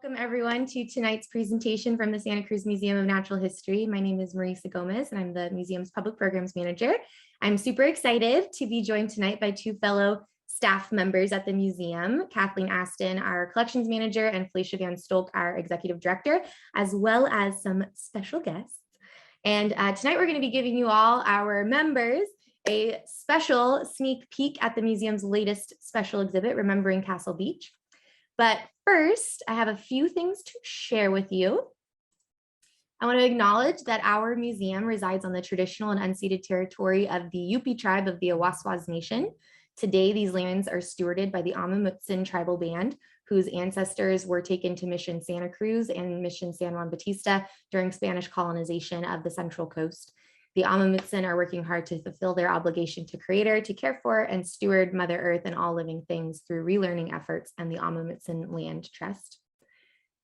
Welcome everyone to tonight's presentation from the Santa Cruz Museum of Natural History. My name is Marisa Gomez and I'm the museum's public programs manager. I'm super excited to be joined tonight by two fellow staff members at the museum, Kathleen Aston, our collections manager, and Felicia Stolk, our executive director, as well as some special guests. And tonight we're going to be giving you all, our members, a special sneak peek at the museum's latest special exhibit, Remembering Castle Beach. But first, I have a few things to share with you. I want to acknowledge that our museum resides on the traditional and unceded territory of the Yupi tribe of the Awaswas Nation. Today, these lands are stewarded by the Amamutsin tribal band, whose ancestors were taken to Mission Santa Cruz and Mission San Juan Bautista during Spanish colonization of the Central Coast. The Amamutsin are working hard to fulfill their obligation to Creator, to care for and steward Mother Earth and all living things through relearning efforts and the Amamutsin Land Trust.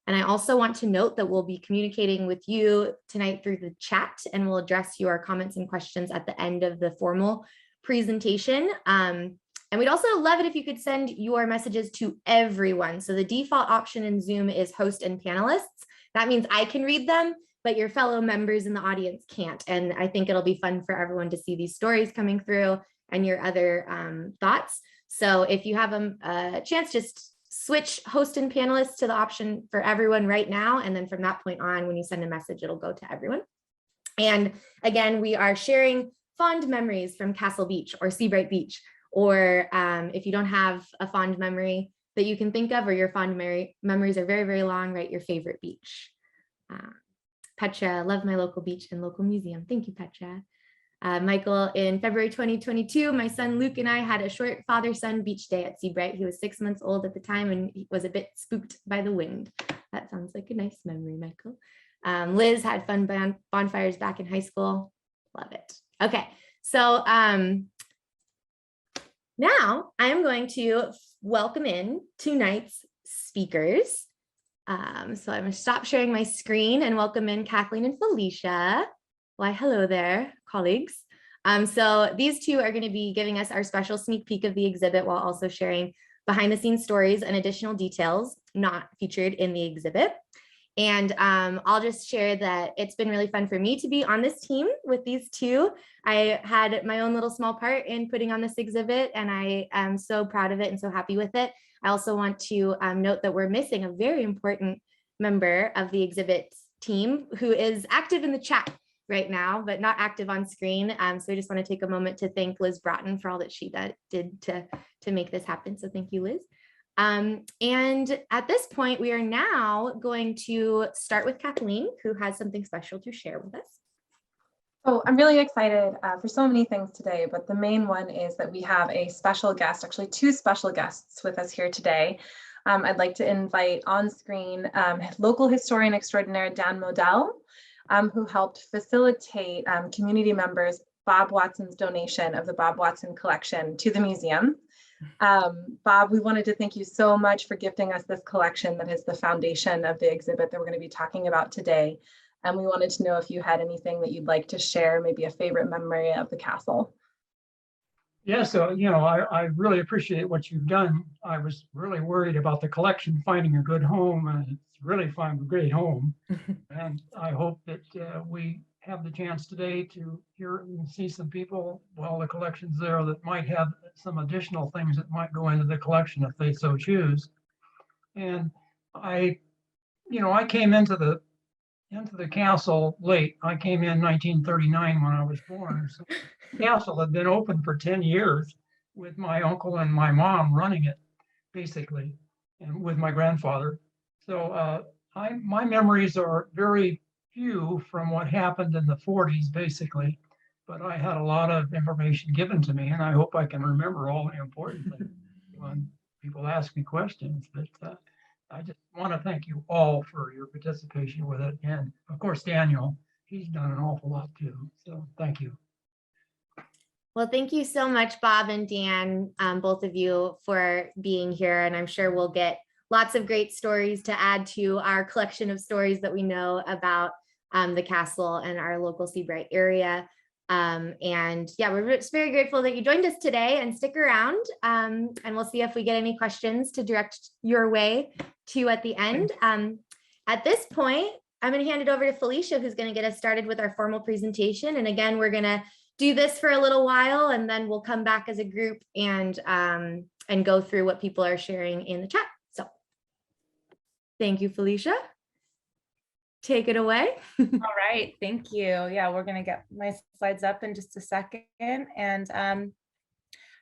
And I also want to note that we'll be communicating with you tonight through the chat, and we'll address your comments and questions at the end of the formal presentation. And we'd also love it if you could send your messages to everyone. So the default option in Zoom is host and panelists. That means I can read them, but your fellow members in the audience can't. And I think it'll be fun for everyone to see these stories coming through and your other thoughts. So if you have a chance, just switch host and panelists to the option for everyone right now. And then from that point on, when you send a message, it'll go to everyone. And again, we are sharing fond memories from Castle Beach or Seabright Beach, or if you don't have a fond memory that you can think of, or your fond memories are very, very long, write your favorite beach. Petra, love my local beach and local museum. Thank you, Petra. Michael, in February 2022, my son Luke and I had a short father-son beach day at Seabright. He was 6 months old at the time and he was a bit spooked by the wind. That sounds like a nice memory, Michael. Liz had fun bonfires back in high school. Love it. Okay, so now I am going to welcome in tonight's speakers. So I'm going to stop sharing my screen and welcome in Kathleen and Felicia. Why, hello there, colleagues. So these two are going to be giving us our special sneak peek of the exhibit while also sharing behind the scenes stories and additional details not featured in the exhibit. And I'll just share that it's been really fun for me to be on this team with these two. I had my own little small part in putting on this exhibit, and I am so proud of it and so happy with it. I also want to note that we're missing a very important member of the exhibit team who is active in the chat right now, but not active on screen. So I just want to take a moment to thank Liz Broughton for all that she did to make this happen. So thank you, Liz. And at this point, we are now going to start with Kathleen, who has something special to share with us. So I'm really excited for so many things today, but the main one is that we have a special guest, actually two special guests with us here today. I'd like to invite on screen local historian extraordinaire Dan Modell, who helped facilitate community members Bob Watson's donation of the Bob Watson collection to the museum. Bob, we wanted to thank you so much for gifting us this collection that is the foundation of the exhibit that we're going to be talking about today. And we wanted to know if you had anything that you'd like to share, maybe a favorite memory of the castle. Yeah, so, I really appreciate what you've done. I was really worried about the collection finding a good home, and it's really found a great home. And I hope that we have the chance today to hear and see some people while the collection's there that might have some additional things that might go into the collection if they so choose. And I came into the castle late. I came in 1939 when I was born. So the castle had been open for 10 years with my uncle and my mom running it, basically, and with my grandfather. So my memories are very few from what happened in the 40s, basically, but I had a lot of information given to me, and I hope I can remember all the important things when people ask me questions. But I just want to thank you all for your participation with it. And of course, Daniel, he's done an awful lot too. So thank you. Well, thank you so much, Bob and Dan, both of you, for being here. And I'm sure we'll get lots of great stories to add to our collection of stories that we know about the castle and our local Seabright area. And yeah, we're just very grateful that you joined us today, and stick around and we'll see if we get any questions to direct your way two at the end. At this point, I'm going to hand it over to Felicia, who's going to get us started with our formal presentation. And again, we're going to do this for a little while, and then we'll come back as a group and go through what people are sharing in the chat. So thank you, Felicia. Take it away. All right, thank you. Yeah, we're going to get my slides up in just a second. And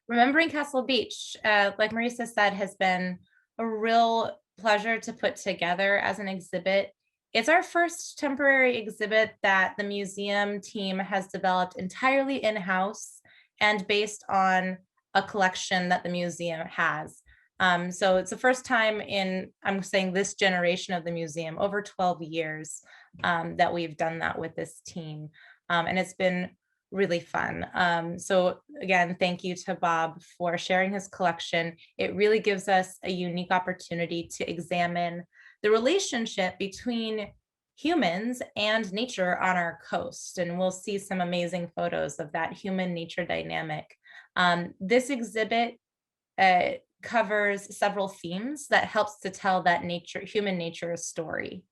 remembering Castle Beach, like Marisa said, has been a real pleasure to put together as an exhibit. It's our first temporary exhibit that the museum team has developed entirely in-house and based on a collection that the museum has. So it's the first time in, I'm saying, this generation of the museum, over 12 years, that we've done that with this team. And it's been really fun. So again, thank you to Bob for sharing his collection. It really gives us a unique opportunity to examine the relationship between humans and nature on our coast. And we'll see some amazing photos of that human-nature dynamic. This exhibit covers several themes that helps to tell that human nature story.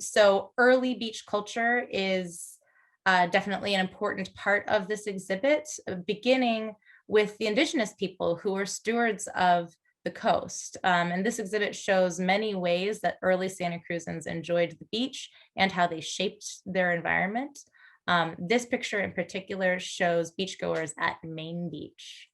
So early beach culture is definitely an important part of this exhibit, beginning with the indigenous people who were stewards of the coast. And this exhibit shows many ways that early Santa Cruzans enjoyed the beach and how they shaped their environment. This picture in particular shows beachgoers at Main Beach.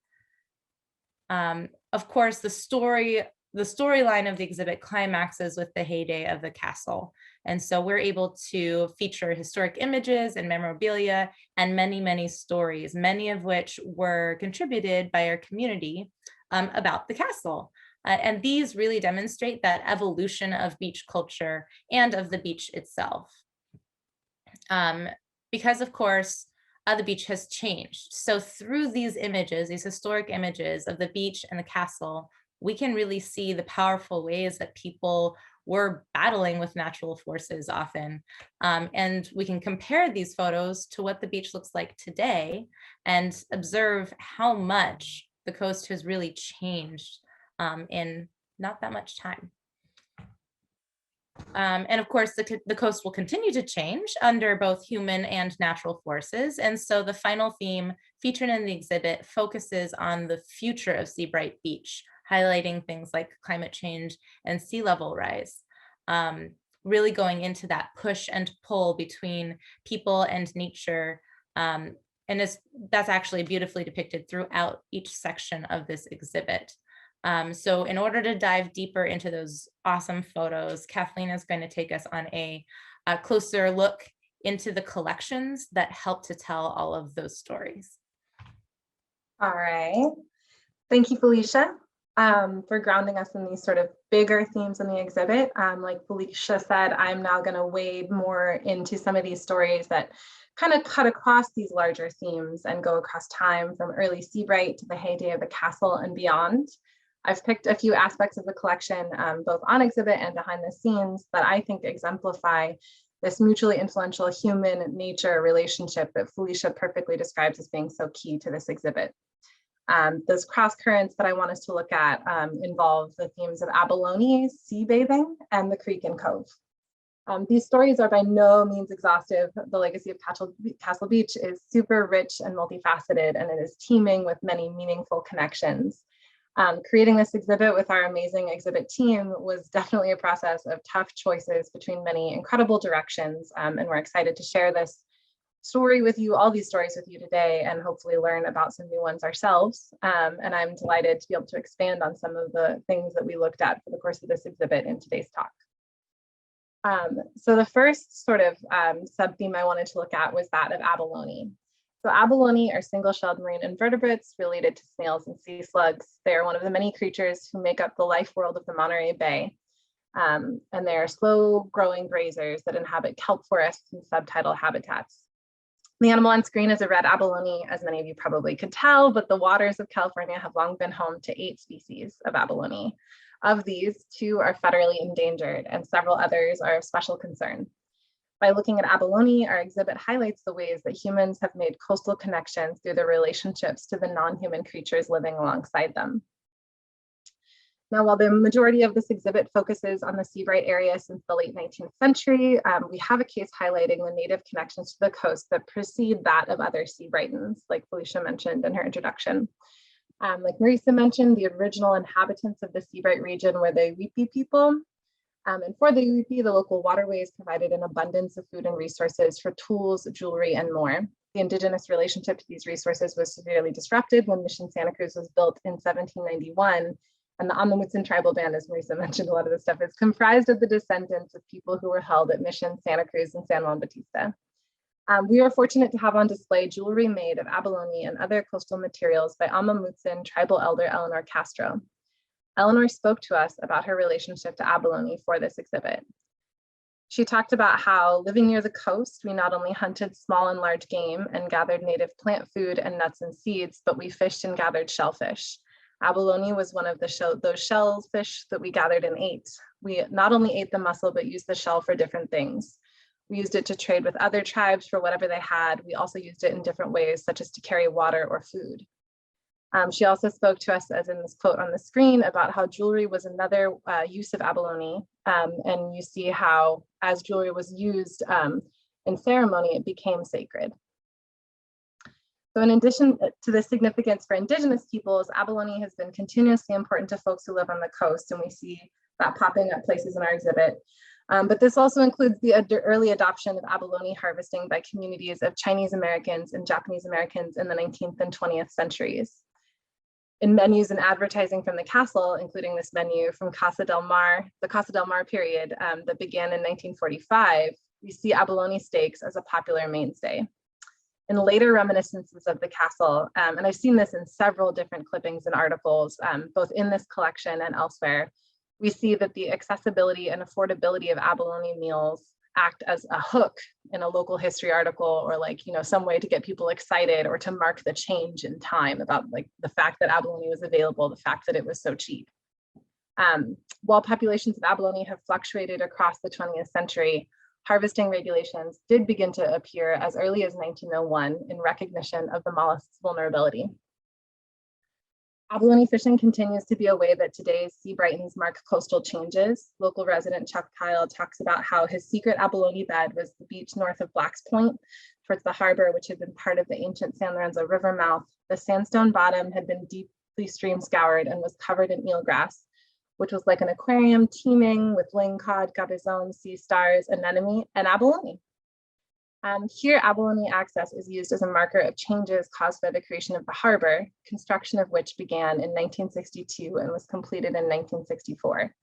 Of course, the storyline of the exhibit climaxes with the heyday of the castle. And so we're able to feature historic images and memorabilia and many, many stories, many of which were contributed by our community about the castle. And these really demonstrate that evolution of beach culture and of the beach itself. Because of course, the beach has changed. So through these images, these historic images of the beach and the castle, we can really see the powerful ways that people were battling with natural forces often. And we can compare these photos to what the beach looks like today and observe how much the coast has really changed in not that much time. And of course, the coast will continue to change under both human and natural forces. And so the final theme featured in the exhibit focuses on the future of Seabright Beach, highlighting things like climate change and sea level rise, really going into that push and pull between people and nature. And that's actually beautifully depicted throughout each section of this exhibit. So in order to dive deeper into those awesome photos, Kathleen is going to take us on a closer look into the collections that help to tell all of those stories. All right. Thank you, Felicia, for grounding us in these sort of bigger themes in the exhibit. Like Felicia said, I'm now going to wade more into some of these stories that kind of cut across these larger themes and go across time, from early Seabright to the heyday of the castle and beyond. I've picked a few aspects of the collection, both on exhibit and behind the scenes, that I think exemplify this mutually influential human-nature relationship that Felicia perfectly describes as being so key to this exhibit. Those cross currents that I want us to look at involve the themes of abalone, sea bathing, and the creek and cove. These stories are by no means exhaustive. The legacy of Castle Beach is super rich and multifaceted, and it is teeming with many meaningful connections. Creating this exhibit with our amazing exhibit team was definitely a process of tough choices between many incredible directions, and we're excited to share this story with you, all these stories with you today, and hopefully learn about some new ones ourselves. And I'm delighted to be able to expand on some of the things that we looked at for the course of this exhibit in today's talk. So the first sort of sub-theme I wanted to look at was that of abalone. So abalone are single-shelled marine invertebrates related to snails and sea slugs. They are one of the many creatures who make up the life world of the Monterey Bay. And they are slow-growing grazers that inhabit kelp forests and subtidal habitats. The animal on screen is a red abalone, as many of you probably could tell, but the waters of California have long been home to 8 species of abalone. Of these, 2 are federally endangered, and several others are of special concern. By looking at abalone, our exhibit highlights the ways that humans have made coastal connections through their relationships to the non-human creatures living alongside them. Now, while the majority of this exhibit focuses on the Seabright area since the late 19th century, we have a case highlighting the native connections to the coast that precede that of other Seabrightons, like Felicia mentioned in her introduction. Like Marisa mentioned, the original inhabitants of the Seabright region were the Weepy people. And for the Weepy, the local waterways provided an abundance of food and resources for tools, jewelry, and more. The indigenous relationship to these resources was severely disrupted when Mission Santa Cruz was built in 1791. And the Amamutsan tribal band, as Marisa mentioned, a lot of this stuff is comprised of the descendants of people who were held at Mission Santa Cruz and San Juan Bautista. We are fortunate to have on display jewelry made of abalone and other coastal materials by Amamutsan tribal elder Eleanor Castro. Eleanor spoke to us about her relationship to abalone for this exhibit. She talked about how living near the coast, we not only hunted small and large game and gathered native plant food and nuts and seeds, but we fished and gathered shellfish. Abalone was one of those shellfish that we gathered and ate. We not only ate the mussel, but used the shell for different things. We used it to trade with other tribes for whatever they had. We also used it in different ways, such as to carry water or food. She also spoke to us, as in this quote on the screen, about how jewelry was another use of abalone. And you see how, as jewelry was used in ceremony, it became sacred. So in addition to the significance for indigenous peoples, abalone has been continuously important to folks who live on the coast, and we see that popping up places in our exhibit. But this also includes the early adoption of abalone harvesting by communities of Chinese Americans and Japanese Americans in the 19th and 20th centuries. In menus and advertising from the castle, including this menu from Casa del Mar, the Casa del Mar period that began in 1945, we see abalone steaks as a popular mainstay. In later reminiscences of the castle, and I've seen this in several different clippings and articles, both in this collection and elsewhere, we see that the accessibility and affordability of abalone meals act as a hook in a local history article, or like, you know, some way to get people excited or to mark the change in time about like the fact that abalone was available, the fact that it was so cheap. While populations of abalone have fluctuated across the 20th century, harvesting regulations did begin to appear as early as 1901 in recognition of the mollusk's vulnerability. Abalone fishing continues to be a way that today's Seabrightons mark coastal changes. Local resident Chuck Kyle talks about how his secret abalone bed was the beach north of Black's Point towards the harbor, which had been part of the ancient San Lorenzo River mouth. The sandstone bottom had been deeply stream scoured and was covered in eelgrass, which was like an aquarium teeming with lingcod, gabizon, sea stars, anemone, and abalone. Here, abalone access is used as a marker of changes caused by the creation of the harbor, construction of which began in 1962 and was completed in 1964.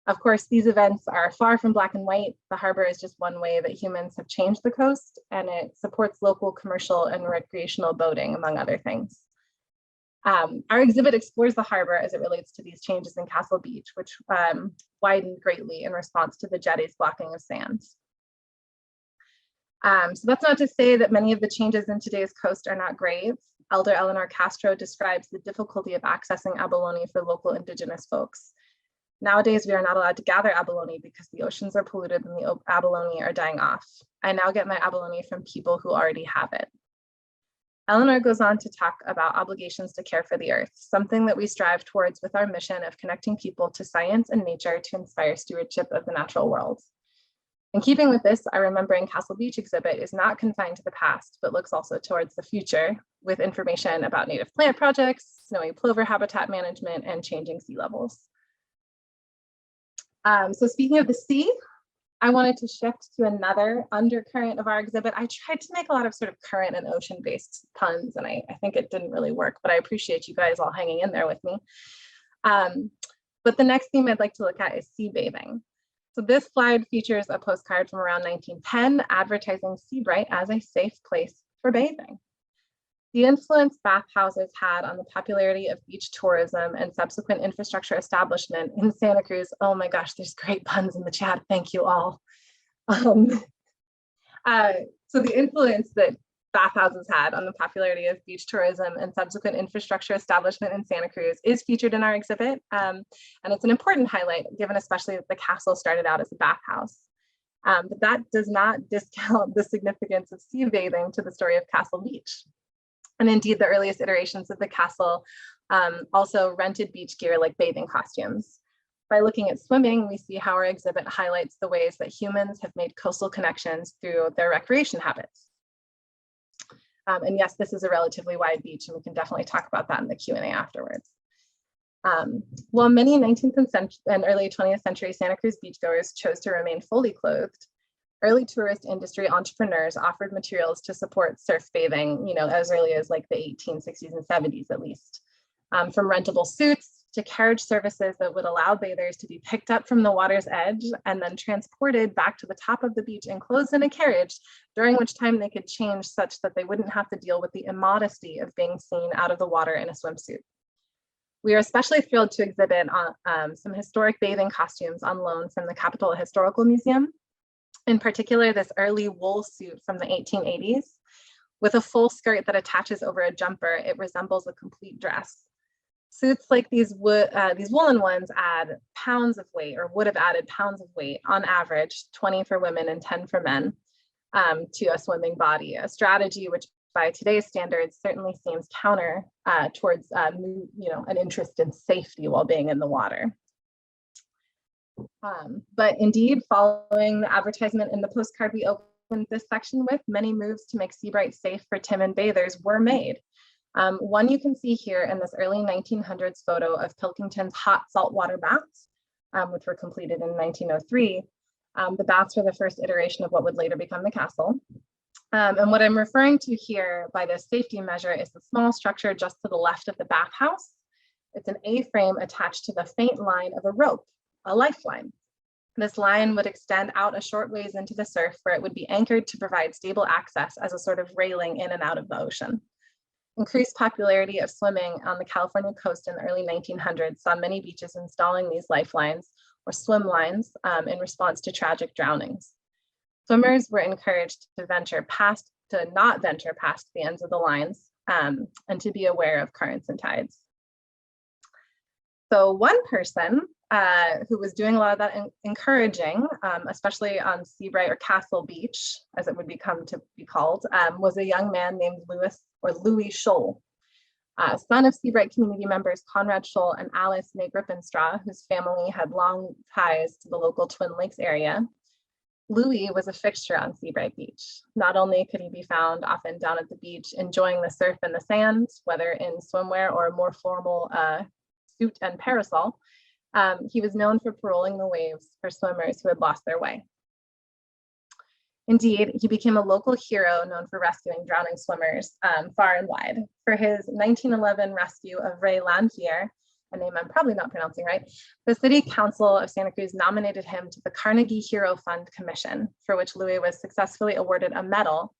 Of course, these events are far from black and white. The harbor is just one way that humans have changed the coast, and it supports local commercial and recreational boating, among other things. Our exhibit explores the harbor as it relates to these changes in Castle Beach, which widened greatly in response to the jetty's blocking of sand. So that's not to say that many of the changes in today's coast are not grave. Elder Eleanor Castro describes the difficulty of accessing abalone for local indigenous folks. Nowadays, we are not allowed to gather abalone because the oceans are polluted and the abalone are dying off. I now get my abalone from people who already have it. Eleanor goes on to talk about obligations to care for the earth, something that we strive towards with our mission of connecting people to science and nature to inspire stewardship of the natural world. In keeping with this, our Remembering Castle Beach exhibit is not confined to the past, but looks also towards the future with information about native plant projects, snowy plover habitat management, and changing sea levels. So speaking of the sea, I wanted to shift to another undercurrent of our exhibit. I tried to make a lot of sort of current and ocean-based puns, and I think it didn't really work, but I appreciate you guys all hanging in there with me. But the next theme I'd like to look at is sea bathing. So this slide features a postcard from around 1910 advertising Seabright as a safe place for bathing. The influence bathhouses had on the popularity of beach tourism and subsequent infrastructure establishment in Santa Cruz. Oh my gosh, there's great puns in the chat. Thank you all. So the influence that bathhouses had on the popularity of beach tourism and subsequent infrastructure establishment in Santa Cruz is featured in our exhibit. And it's an important highlight, given especially that the castle started out as a bathhouse. But that does not discount the significance of sea bathing to the story of Castle Beach. And indeed, the earliest iterations of the castle Also rented beach gear like bathing costumes. By looking at swimming, we see how our exhibit highlights the ways that humans have made coastal connections through their recreation habits. And yes, this is a relatively wide beach, and we can definitely talk about that in the Q&A afterwards. While many 19th and early 20th century Santa Cruz beachgoers chose to remain fully clothed, early tourist industry entrepreneurs offered materials to support surf bathing, as early as like the 1860s and 70s at least. From rentable suits to carriage services that would allow bathers to be picked up from the water's edge and then transported back to the top of the beach and closed in a carriage, during which time they could change such that they wouldn't have to deal with the immodesty of being seen out of the water in a swimsuit. We are especially thrilled to exhibit some historic bathing costumes on loan from the Capitol Historical Museum. In particular, this early wool suit from the 1880s. With a full skirt that attaches over a jumper, it resembles a complete dress. Suits like these woolen ones add pounds of weight, or would have added pounds of weight on average, 20 for women and 10 for men, to a swimming body, a strategy which by today's standards certainly seems counter towards an interest in safety while being in the water. But indeed, following the advertisement in the postcard we opened this section with, many moves to make Seabright safe for timid bathers were made. One you can see here in this early 1900s photo of Pilkington's hot saltwater baths, which were completed in 1903. The baths were the first iteration of what would later become the castle. And what I'm referring to here by this safety measure is the small structure just to the left of the bathhouse. It's an A-frame attached to the faint line of a rope, a lifeline. This line would extend out a short ways into the surf, where it would be anchored to provide stable access as a sort of railing in and out of the ocean. Increased popularity of swimming on the California coast in the early 1900s saw many beaches installing these lifelines or swim lines in response to tragic drownings. Swimmers were encouraged to not venture past the ends of the lines and to be aware of currents and tides. So one person who was doing a lot of that encouraging, especially on Seabright or Castle Beach, as it would become to be called, was a young man named Louis Scholl, son of Seabright community members Conrad Scholl and Alice May Grippenstraw, whose family had long ties to the local Twin Lakes area. Louis was a fixture on Seabright Beach. Not only could he be found often down at the beach enjoying the surf and the sand, whether in swimwear or a more formal suit and parasol, he was known for patrolling the waves for swimmers who had lost their way. Indeed, he became a local hero known for rescuing drowning swimmers far and wide. For his 1911 rescue of Ray Lanfier, a name I'm probably not pronouncing right, the City Council of Santa Cruz nominated him to the Carnegie Hero Fund Commission, for which Louis was successfully awarded a medal,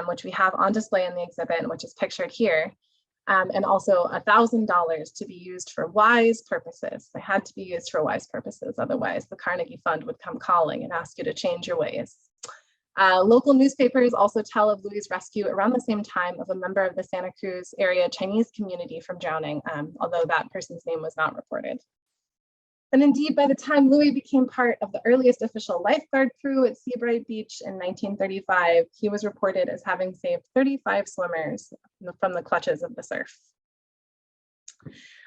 which we have on display in the exhibit and which is pictured here, and also $1,000 to be used for wise purposes. They had to be used for wise purposes, otherwise the Carnegie Fund would come calling and ask you to change your ways. Local newspapers also tell of Louis' rescue around the same time of a member of the Santa Cruz area Chinese community from drowning, although that person's name was not reported. And indeed, by the time Louis became part of the earliest official lifeguard crew at Seabright Beach in 1935, he was reported as having saved 35 swimmers from the clutches of the surf.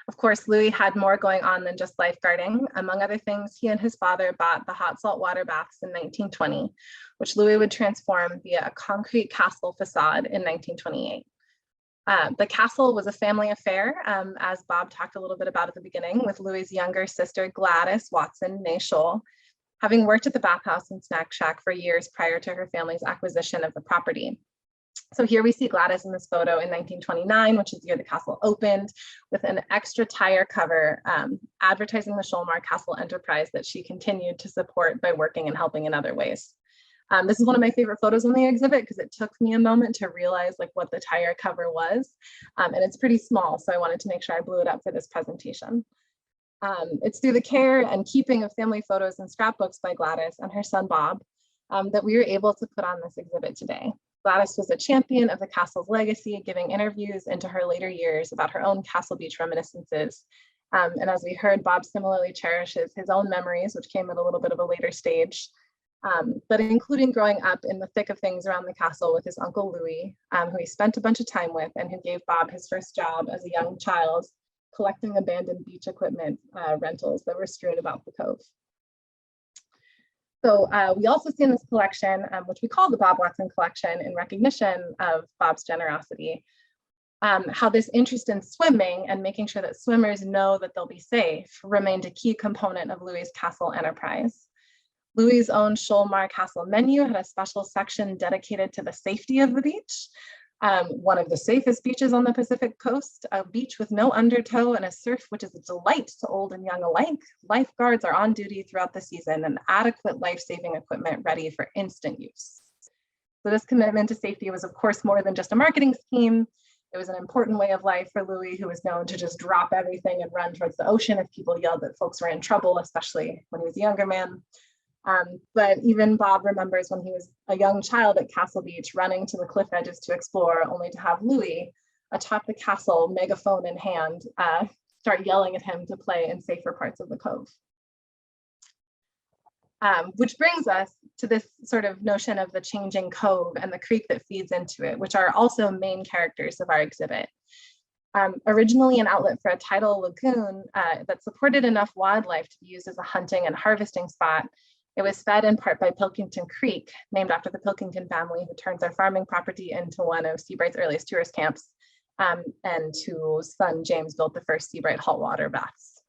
Of course, Louis had more going on than just lifeguarding. Among other things, he and his father bought the hot saltwater baths in 1920, which Louis would transform via a concrete castle facade in 1928. The castle was a family affair, as Bob talked a little bit about at the beginning, with Louis' younger sister, Gladys Watson, née Scholl, having worked at the bathhouse and snack shack for years prior to her family's acquisition of the property. So here we see Gladys in this photo in 1929, which is the year the castle opened, with an extra tire cover advertising the Scholl Marr Castle enterprise that she continued to support by working and helping in other ways. This is one of my favorite photos on the exhibit because it took me a moment to realize like what the tire cover was, and it's pretty small, so I wanted to make sure I blew it up for this presentation. It's through the care and keeping of family photos and scrapbooks by Gladys and her son Bob that we were able to put on this exhibit today. Gladys was a champion of the castle's legacy, giving interviews into her later years about her own Castle Beach reminiscences. And as we heard, Bob similarly cherishes his own memories, which came at a little bit of a later stage, but including growing up in the thick of things around the castle with his uncle Louis, who he spent a bunch of time with and who gave Bob his first job as a young child collecting abandoned beach equipment rentals that were strewn about the cove. So we also see in this collection, which we call the Bob Watson collection in recognition of Bob's generosity, how this interest in swimming and making sure that swimmers know that they'll be safe remained a key component of Louis's castle enterprise. Louis's own Scholl Marr Castle menu had a special section dedicated to the safety of the beach. One of the safest beaches on the Pacific coast, a beach with no undertow and a surf which is a delight to old and young alike. Lifeguards are on duty throughout the season and adequate life-saving equipment ready for instant use. So this commitment to safety was of course more than just a marketing scheme. It was an important way of life for Louis, who was known to just drop everything and run towards the ocean if people yelled that folks were in trouble, especially when he was a younger man. But even Bob remembers when he was a young child at Castle Beach, running to the cliff edges to explore, only to have Louis atop the castle, megaphone in hand, start yelling at him to play in safer parts of the cove. Which brings us to this sort of notion of the changing cove and the creek that feeds into it, which are also main characters of our exhibit. Originally an outlet for a tidal lagoon that supported enough wildlife to be used as a hunting and harvesting spot, it was fed in part by Pilkington Creek, named after the Pilkington family who turned their farming property into one of Seabright's earliest tourist camps, and whose son James built the first Seabright saltwater baths.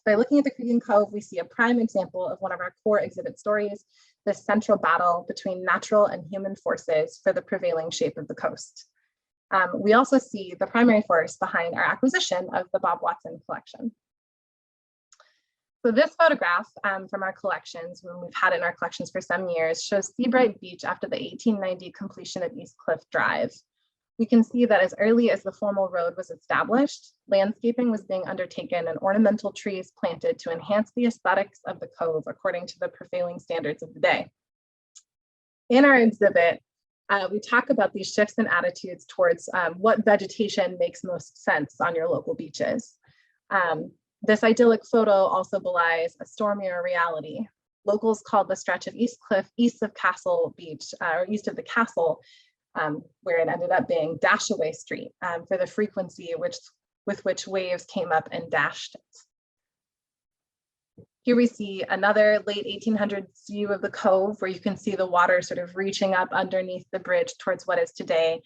By looking at the creek and cove, we see a prime example of one of our core exhibit stories, this central battle between natural and human forces for the prevailing shape of the coast. We also see the primary force behind our acquisition of the Bob Watson collection. So this photograph from our collections, when we've had it in our collections for some years, shows Seabright Beach after the 1890 completion of East Cliff Drive. We can see that as early as the formal road was established, landscaping was being undertaken and ornamental trees planted to enhance the aesthetics of the cove according to the prevailing standards of the day. In our exhibit, we talk about these shifts in attitudes towards what vegetation makes most sense on your local beaches. This idyllic photo also belies a stormier reality. Locals called the stretch of East Cliff east of Castle Beach, or east of the castle, where it ended up being Dashaway Street, for the frequency with which waves came up and dashed it. Here we see another late 1800s view of the cove, where you can see the water sort of reaching up underneath the bridge towards what is today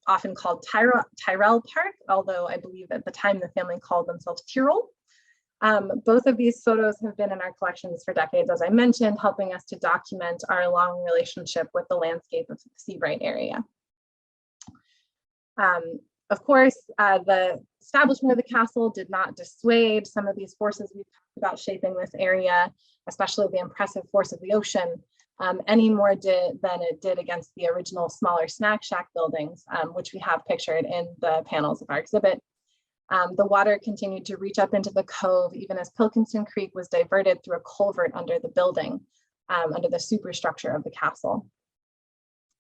often called Tyrrell Park, although I believe at the time the family called themselves Tyrrell. Both of these photos have been in our collections for decades, as I mentioned, helping us to document our long relationship with the landscape of the Seabright area. Of course, the establishment of the castle did not dissuade some of these forces we've talked about shaping this area, especially the impressive force of the ocean, any more than it did against the original smaller snack shack buildings, which we have pictured in the panels of our exhibit. The water continued to reach up into the cove, even as Pilkington Creek was diverted through a culvert under the building, under the superstructure of the castle.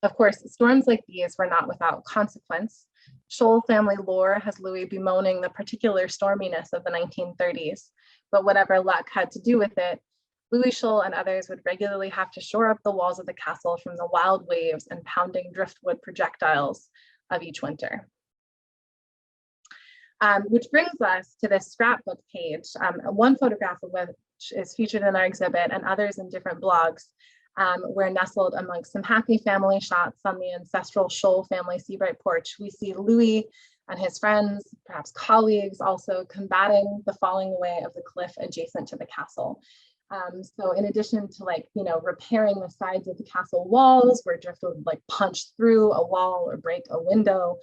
Of course, storms like these were not without consequence. Scholl family lore has Louis bemoaning the particular storminess of the 1930s, but whatever luck had to do with it, Louis Scholl and others would regularly have to shore up the walls of the castle from the wild waves and pounding driftwood projectiles of each winter. Which brings us to this scrapbook page, one photograph of which is featured in our exhibit and others in different blogs, where nestled amongst some happy family shots on the ancestral Scholl family Seabright porch, we see Louis and his friends, perhaps colleagues, also combating the falling away of the cliff adjacent to the castle. So in addition to repairing the sides of the castle walls where driftwood would punch through a wall or break a window,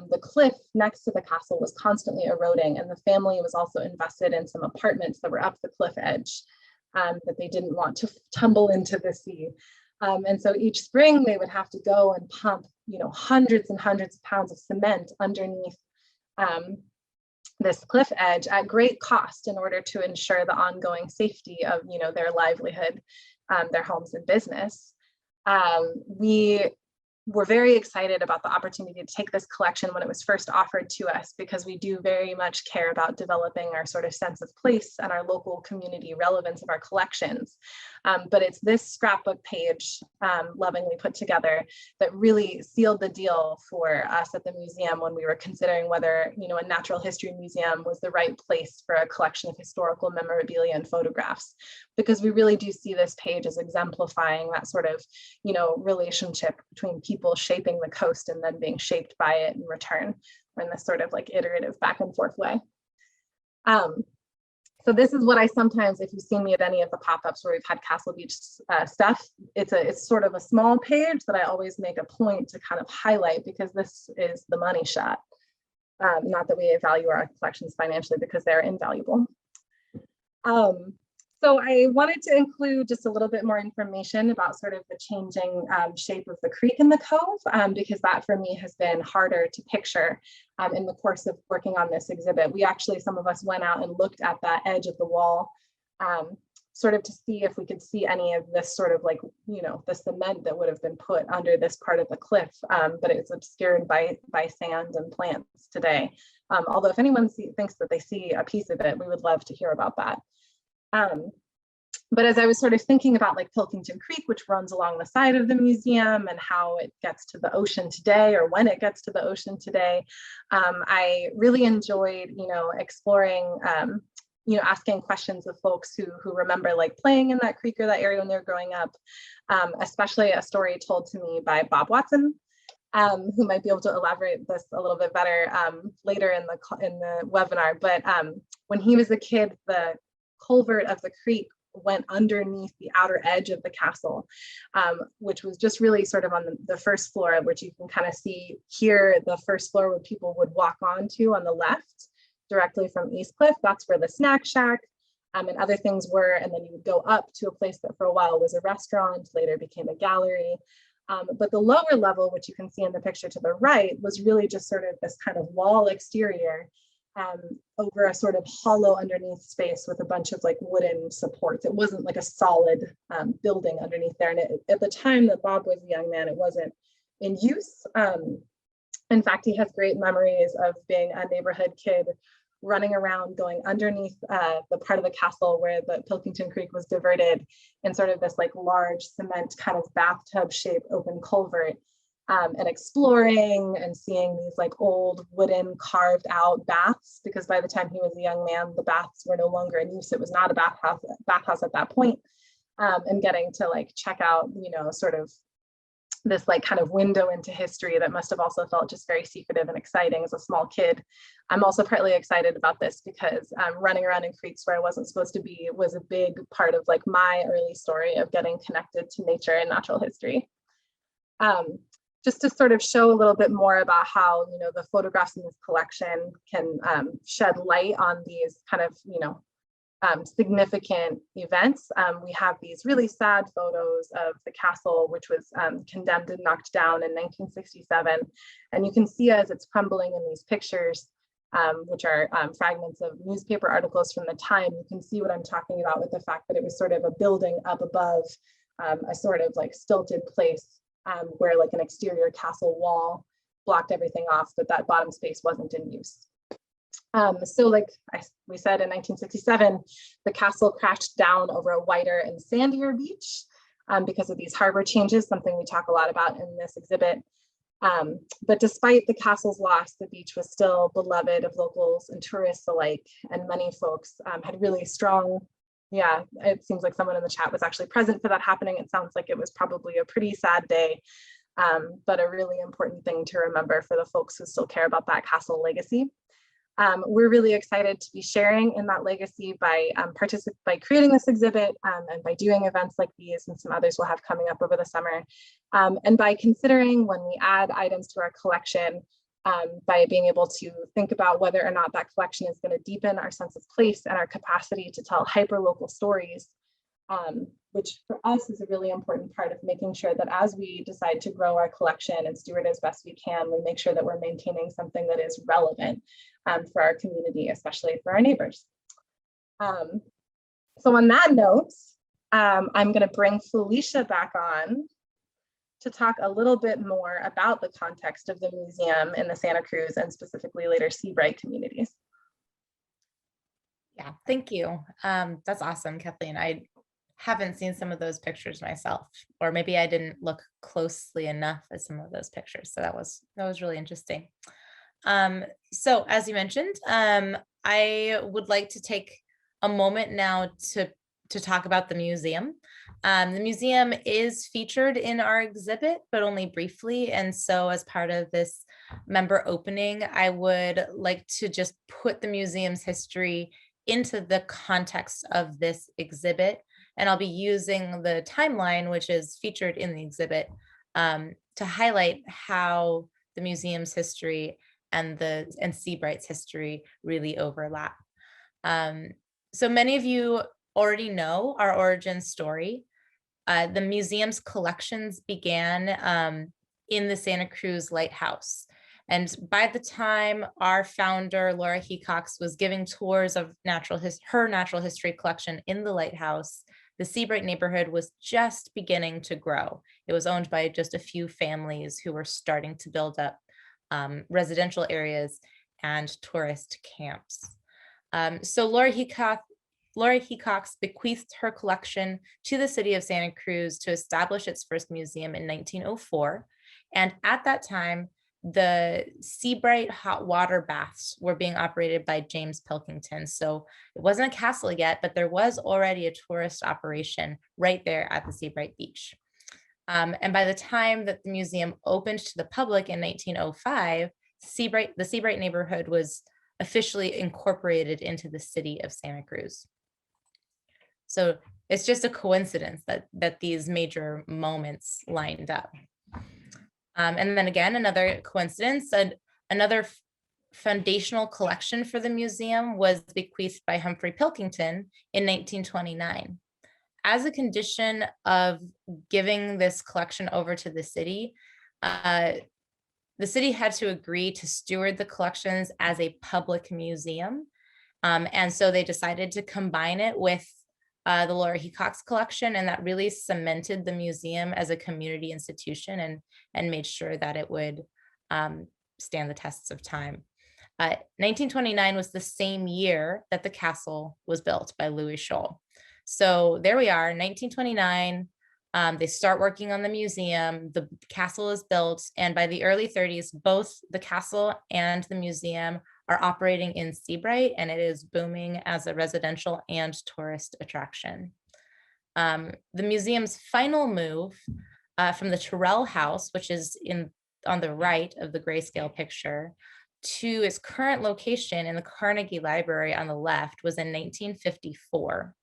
the cliff next to the castle was constantly eroding, and the family was also invested in some apartments that were up the cliff edge that they didn't want to tumble into the sea. And so each spring they would have to go and pump, hundreds and hundreds of pounds of cement underneath this cliff edge at great cost in order to ensure the ongoing safety of their livelihood, their homes and business. We we're very excited about the opportunity to take this collection when it was first offered to us, because we do very much care about developing our sort of sense of place and our local community relevance of our collections. But it's this scrapbook page, lovingly put together, that really sealed the deal for us at the museum when we were considering whether, you know, a natural history museum was the right place for a collection of historical memorabilia and photographs, because we really do see this page as exemplifying that sort of, you know, relationship between people shaping the coast and then being shaped by it in return, or in this sort of like iterative back and forth way. So this is what I sometimes, if you've seen me at any of the pop-ups where we've had Castle Beach stuff, it's sort of a small page that I always make a point to kind of highlight, because this is the money shot. Not that we value our collections financially, because they're invaluable. So I wanted to include just a little bit more information about sort of the changing shape of the creek in the Cove, because that for me has been harder to picture in the course of working on this exhibit. We actually, some of us went out and looked at that edge of the wall, sort of to see if we could see any of this sort of like, you know, the cement that would have been put under this part of the cliff, but it's obscured by sand and plants today. Although if anyone thinks that they see a piece of it, we would love to hear about that. But as I was sort of thinking about like Pilkington Creek, which runs along the side of the museum, and how it gets to the ocean today, or when it gets to the ocean today, I really enjoyed, you know, exploring, you know, asking questions of folks who remember like playing in that creek or that area when they were growing up, especially a story told to me by Bob Watson, who might be able to elaborate this a little bit better later in the webinar. But when he was a kid, the culvert of the creek went underneath the outer edge of the castle, which was just really sort of on the first floor, which you can kind of see here, the first floor where people would walk onto on the left, directly from East Cliff. That's where the snack shack and other things were. And then you would go up to a place that for a while was a restaurant, later became a gallery. But the lower level, which you can see in the picture to the right, was really just sort of this kind of wall exterior over a sort of hollow underneath space with a bunch of like wooden supports. It wasn't like a solid building underneath there. And at the time that Bob was a young man, it wasn't in use. In fact, he has great memories of being a neighborhood kid running around, going underneath the part of the castle where the Pilkington Creek was diverted in sort of this like large cement kind of bathtub shaped open culvert, and exploring and seeing these like old wooden carved out baths, because by the time he was a young man, the baths were no longer in use. It was not a bathhouse at that point. And getting to like check out, you know, sort of this like kind of window into history that must have also felt just very secretive and exciting as a small kid. I'm also partly excited about this because running around in creeks where I wasn't supposed to be was a big part of like my early story of getting connected to nature and natural history. Just to sort of show a little bit more about how, you know, the photographs in this collection can shed light on these kind of, you know, significant events. We have these really sad photos of the castle, which was condemned and knocked down in 1967. And you can see as it's crumbling in these pictures, which are fragments of newspaper articles from the time, you can see what I'm talking about with the fact that it was sort of a building up above a sort of like stilted place where like an exterior castle wall blocked everything off, but that bottom space wasn't in use. So like we said, in 1967, the castle crashed down over a wider and sandier beach because of these harbor changes, something we talk a lot about in this exhibit. But despite the castle's loss, the beach was still beloved of locals and tourists alike, and many folks had really strong, yeah, it seems like someone in the chat was actually present for that happening. It sounds like it was probably a pretty sad day, but a really important thing to remember for the folks who still care about that castle legacy. We're really excited to be sharing in that legacy by creating this exhibit and by doing events like these and some others we'll have coming up over the summer. And by considering when we add items to our collection, by being able to think about whether or not that collection is going to deepen our sense of place and our capacity to tell hyper-local stories, which for us is a really important part of making sure that as we decide to grow our collection and steward as best we can, we make sure that we're maintaining something that is relevant for our community, especially for our neighbors. So on that note, I'm going to bring Felicia back on to talk a little bit more about the context of the museum in the Santa Cruz and specifically later Seabright communities. Yeah, thank you. That's awesome, Kathleen. I haven't seen some of those pictures myself, or maybe I didn't look closely enough at some of those pictures. So that was really interesting. So as you mentioned, I would like to take a moment now to talk about the museum. The museum is featured in our exhibit, but only briefly. And so as part of this member opening, I would like to just put the museum's history into the context of this exhibit. And I'll be using the timeline, which is featured in the exhibit, to highlight how the museum's history and Seabright's history really overlap. So many of you already know our origin story. The museum's collections began in the Santa Cruz Lighthouse. And by the time our founder, Laura Hecox, was giving tours of her natural history collection in the lighthouse, the Seabright neighborhood was just beginning to grow. It was owned by just a few families who were starting to build up residential areas and tourist camps. So Laura Hecox bequeathed her collection to the city of Santa Cruz to establish its first museum in 1904. And at that time, the Seabright hot water baths were being operated by James Pilkington. So it wasn't a castle yet, but there was already a tourist operation right there at the Seabright Beach. And by the time that the museum opened to the public in 1905, the Seabright neighborhood was officially incorporated into the city of Santa Cruz. So it's just a coincidence that these major moments lined up. And then again, another coincidence, another foundational collection for the museum was bequeathed by Humphrey Pilkington in 1929. As a condition of giving this collection over to the city had to agree to steward the collections as a public museum. And so they decided to combine it with the Laura Hecox collection, and that really cemented the museum as a community institution and made sure that it would stand the tests of time. 1929 was the same year that the castle was built by Louis Scholl. So there we are, 1929. They start working on the museum, the castle is built, and by the early 30s, both the castle and the museum are operating in Seabright, and it is booming as a residential and tourist attraction. The museum's final move from the Terrell House, which is on the right of the grayscale picture, to its current location in the Carnegie Library on the left was in 1954.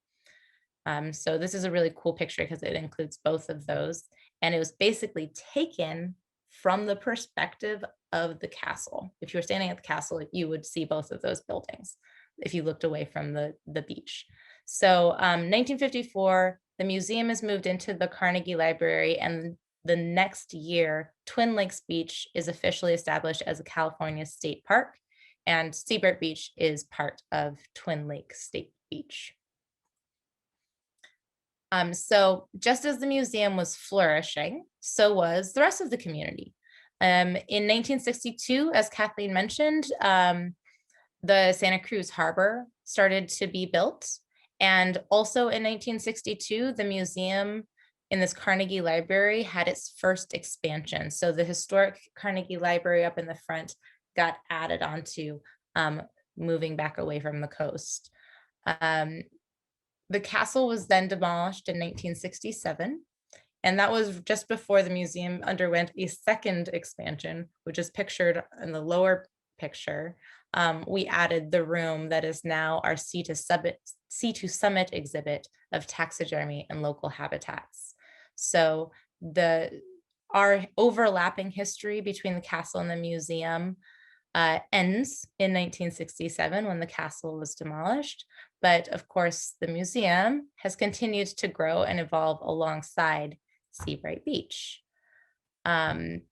So this is a really cool picture because it includes both of those. And it was basically taken from the perspective of the castle. If you were standing at the castle, you would see both of those buildings if you looked away from the beach. So 1954, the museum is moved into the Carnegie Library, and the next year, Twin Lakes Beach is officially established as a California state park, and Seabright Beach is part of Twin Lakes State Beach. So just as the museum was flourishing, so was the rest of the community. In 1962, as Kathleen mentioned, the Santa Cruz Harbor started to be built. And also in 1962, the museum in this Carnegie Library had its first expansion. So the historic Carnegie Library up in the front got added onto, moving back away from the coast. The castle was then demolished in 1967, and that was just before the museum underwent a second expansion, which is pictured in the lower picture. We added the room that is now our Sea to Summit exhibit of taxidermy and local habitats. So our overlapping history between the castle and the museum ends in 1967 when the castle was demolished. But of course, the museum has continued to grow and evolve alongside Seabright Beach. And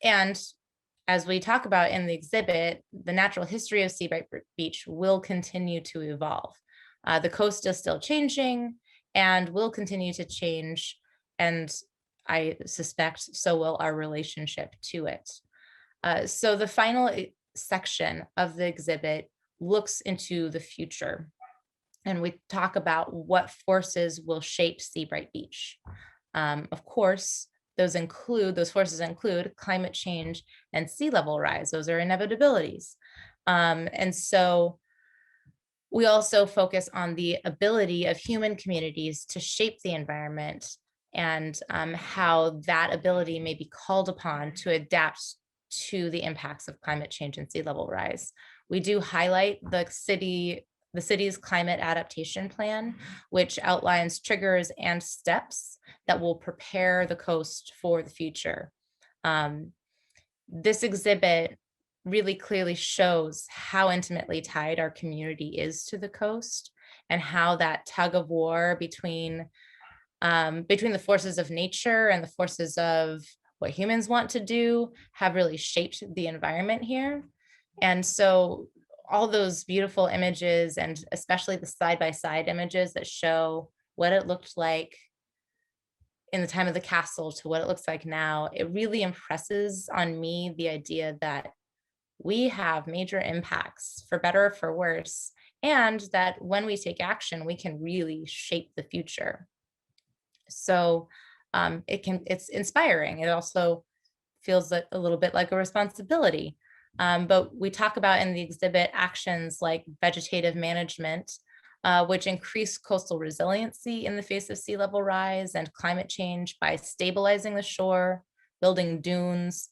as we talk about in the exhibit, the natural history of Seabright Beach will continue to evolve. The coast is still changing and will continue to change. And I suspect so will our relationship to it. So the final section of the exhibit looks into the future, and we talk about what forces will shape Seabright Beach. Of course, those forces include climate change and sea level rise. Those are inevitabilities. And so we also focus on the ability of human communities to shape the environment, and how that ability may be called upon to adapt to the impacts of climate change and sea level rise. We do highlight the city's climate adaptation plan, which outlines triggers and steps that will prepare the coast for the future. This exhibit really clearly shows how intimately tied our community is to the coast, and how that tug of war between the forces of nature and the forces of what humans want to do have really shaped the environment here. And so all those beautiful images, and especially the side-by-side images that show what it looked like in the time of the castle to what it looks like now, it really impresses on me the idea that we have major impacts, for better or for worse, and that when we take action, we can really shape the future. So it's inspiring. It also feels a little bit like a responsibility. But we talk about in the exhibit actions like vegetative management, which increase coastal resiliency in the face of sea level rise and climate change by stabilizing the shore, building dunes,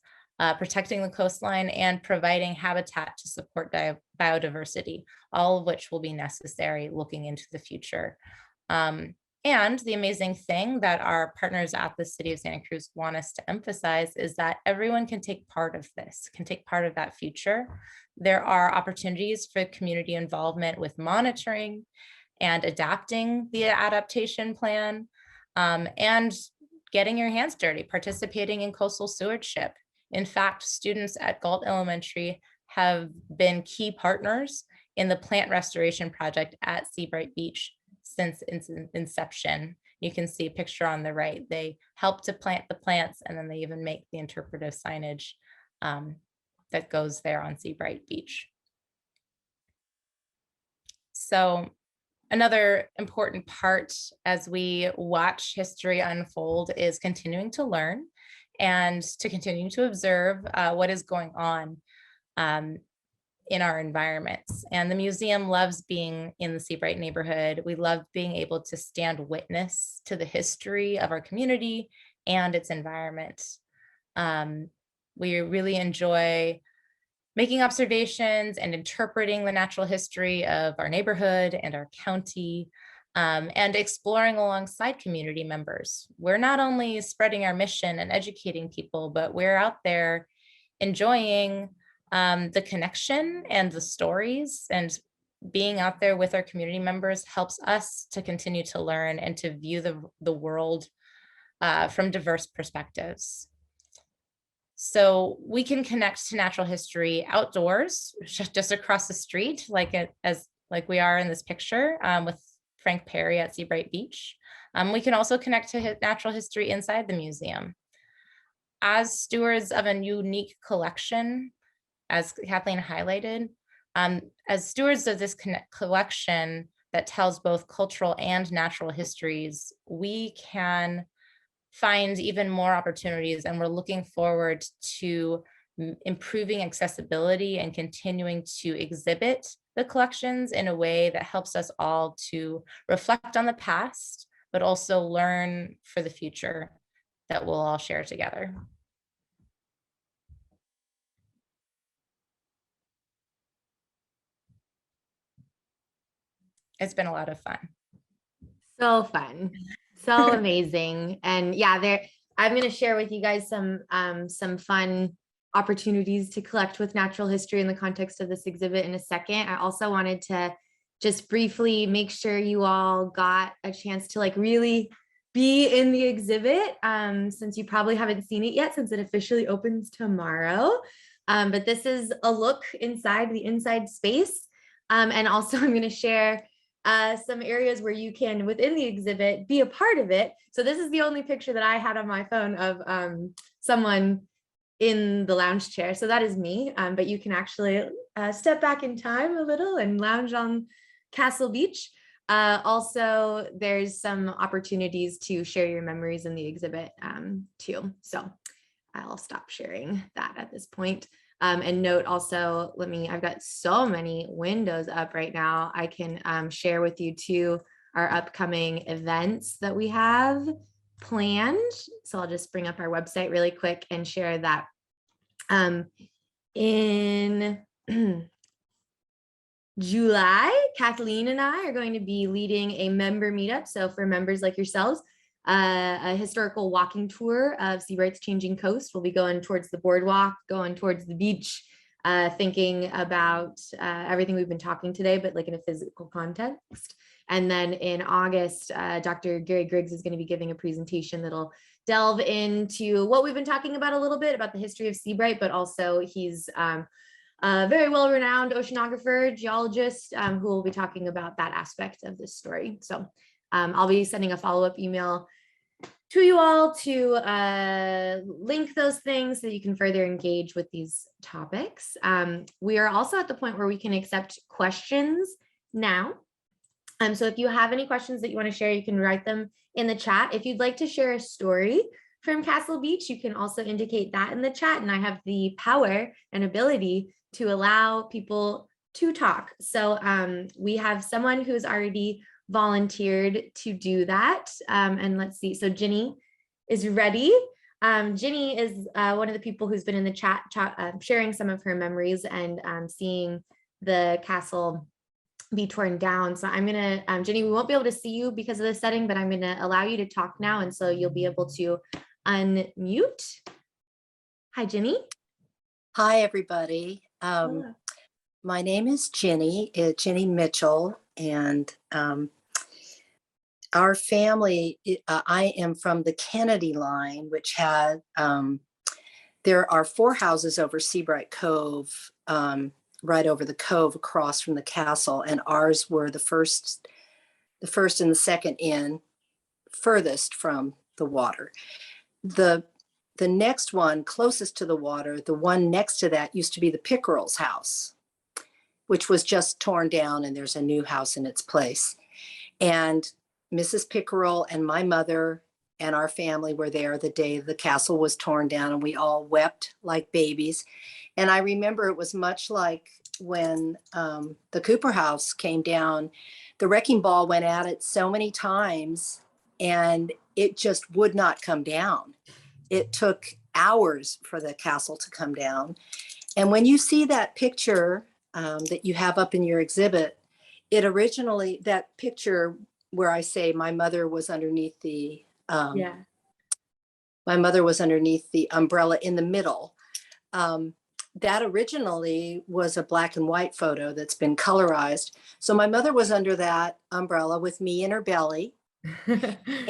protecting the coastline, and providing habitat to support biodiversity, all of which will be necessary looking into the future. And the amazing thing that our partners at the City of Santa Cruz want us to emphasize is that everyone can take part of this, can take part of that future. There are opportunities for community involvement with monitoring and adapting the adaptation plan, and getting your hands dirty, participating in coastal stewardship. In fact, students at Galt Elementary have been key partners in the plant restoration project at Seabright Beach since its inception. You can see a picture on the right. They help to plant the plants, and then they even make the interpretive signage that goes there on Seabright Beach. So another important part as we watch history unfold is continuing to learn and to continue to observe what is going on in our environments. And the museum loves being in the Seabright neighborhood. We love being able to stand witness to the history of our community and its environment. We really enjoy making observations and interpreting the natural history of our neighborhood and our county, and exploring alongside community members. We're not only spreading our mission and educating people, but we're out there enjoying the connection and the stories, and being out there with our community members helps us to continue to learn and to view the world from diverse perspectives. So we can connect to natural history outdoors, just across the street, like we are in this picture with Frank Perry at Seabright Beach. We can also connect to natural history inside the museum. As stewards of a unique collection, as Kathleen highlighted, as stewards of this collection that tells both cultural and natural histories, we can find even more opportunities, and we're looking forward to improving accessibility and continuing to exhibit the collections in a way that helps us all to reflect on the past, but also learn for the future that we'll all share together. It's been a lot of fun. So fun, so amazing. And yeah, I'm going to share with you guys some fun opportunities to collect with natural history in the context of this exhibit in a second. I also wanted to just briefly make sure you all got a chance to really be in the exhibit, since you probably haven't seen it yet, since it officially opens tomorrow. But this is a look inside the inside space. And also I'm going to share some areas where you can, within the exhibit, be a part of it. So this is the only picture that I had on my phone of someone in the lounge chair. So that is me, but you can actually step back in time a little and lounge on Castle Beach. Also, there's some opportunities to share your memories in the exhibit too. So I'll stop sharing that at this point. And note also, I've got so many windows up right now. I can share with you too our upcoming events that we have planned. So I'll just bring up our website really quick and share that. In July, Kathleen and I are going to be leading a member meetup. So for members like yourselves, a historical walking tour of Seabright's changing coast. We'll be going towards the boardwalk, going towards the beach, thinking about everything we've been talking today, but like in a physical context. And then in August, Dr. Gary Griggs is going to be giving a presentation that'll delve into what we've been talking about a little bit about the history of Seabright, but also he's a very well-renowned oceanographer, geologist, who will be talking about that aspect of this story. So I'll be sending a follow-up email to you all to link those things so you can further engage with these topics. We are also at the point where we can accept questions now. So if you have any questions that you want to share, you can write them in the chat. If you'd like to share a story from Castle Beach, you can also indicate that in the chat, and I have the power and ability to allow people to talk. So we have someone who's already volunteered to do that. And let's see, so Ginny is ready. Ginny is one of the people who's been in the chat sharing some of her memories and seeing the castle be torn down. So I'm gonna, Ginny, we won't be able to see you because of the setting, but I'm gonna allow you to talk now. And so you'll be able to unmute. Hi, Ginny. Hi, everybody. My name is Ginny Mitchell, and our family, I am from the Kennedy line, which had, there are 4 houses over Seabright Cove, right over the cove across from the castle, and ours were the first and the second in, furthest from the water. The next one closest to the water, the one next to that used to be the Pickerel's house, which was just torn down, and there's a new house in its place. And Mrs. Pickerel and my mother and our family were there the day the castle was torn down, and we all wept like babies. And I remember it was much like when the Cooper house came down. The wrecking ball went at it so many times, and it just would not come down. It took hours for the castle to come down. And when you see that picture that you have up in your exhibit, it originally, that picture where I say my mother was underneath the, my mother was underneath the umbrella in the middle. That originally was a black and white photo that's been colorized. So my mother was under that umbrella with me in her belly.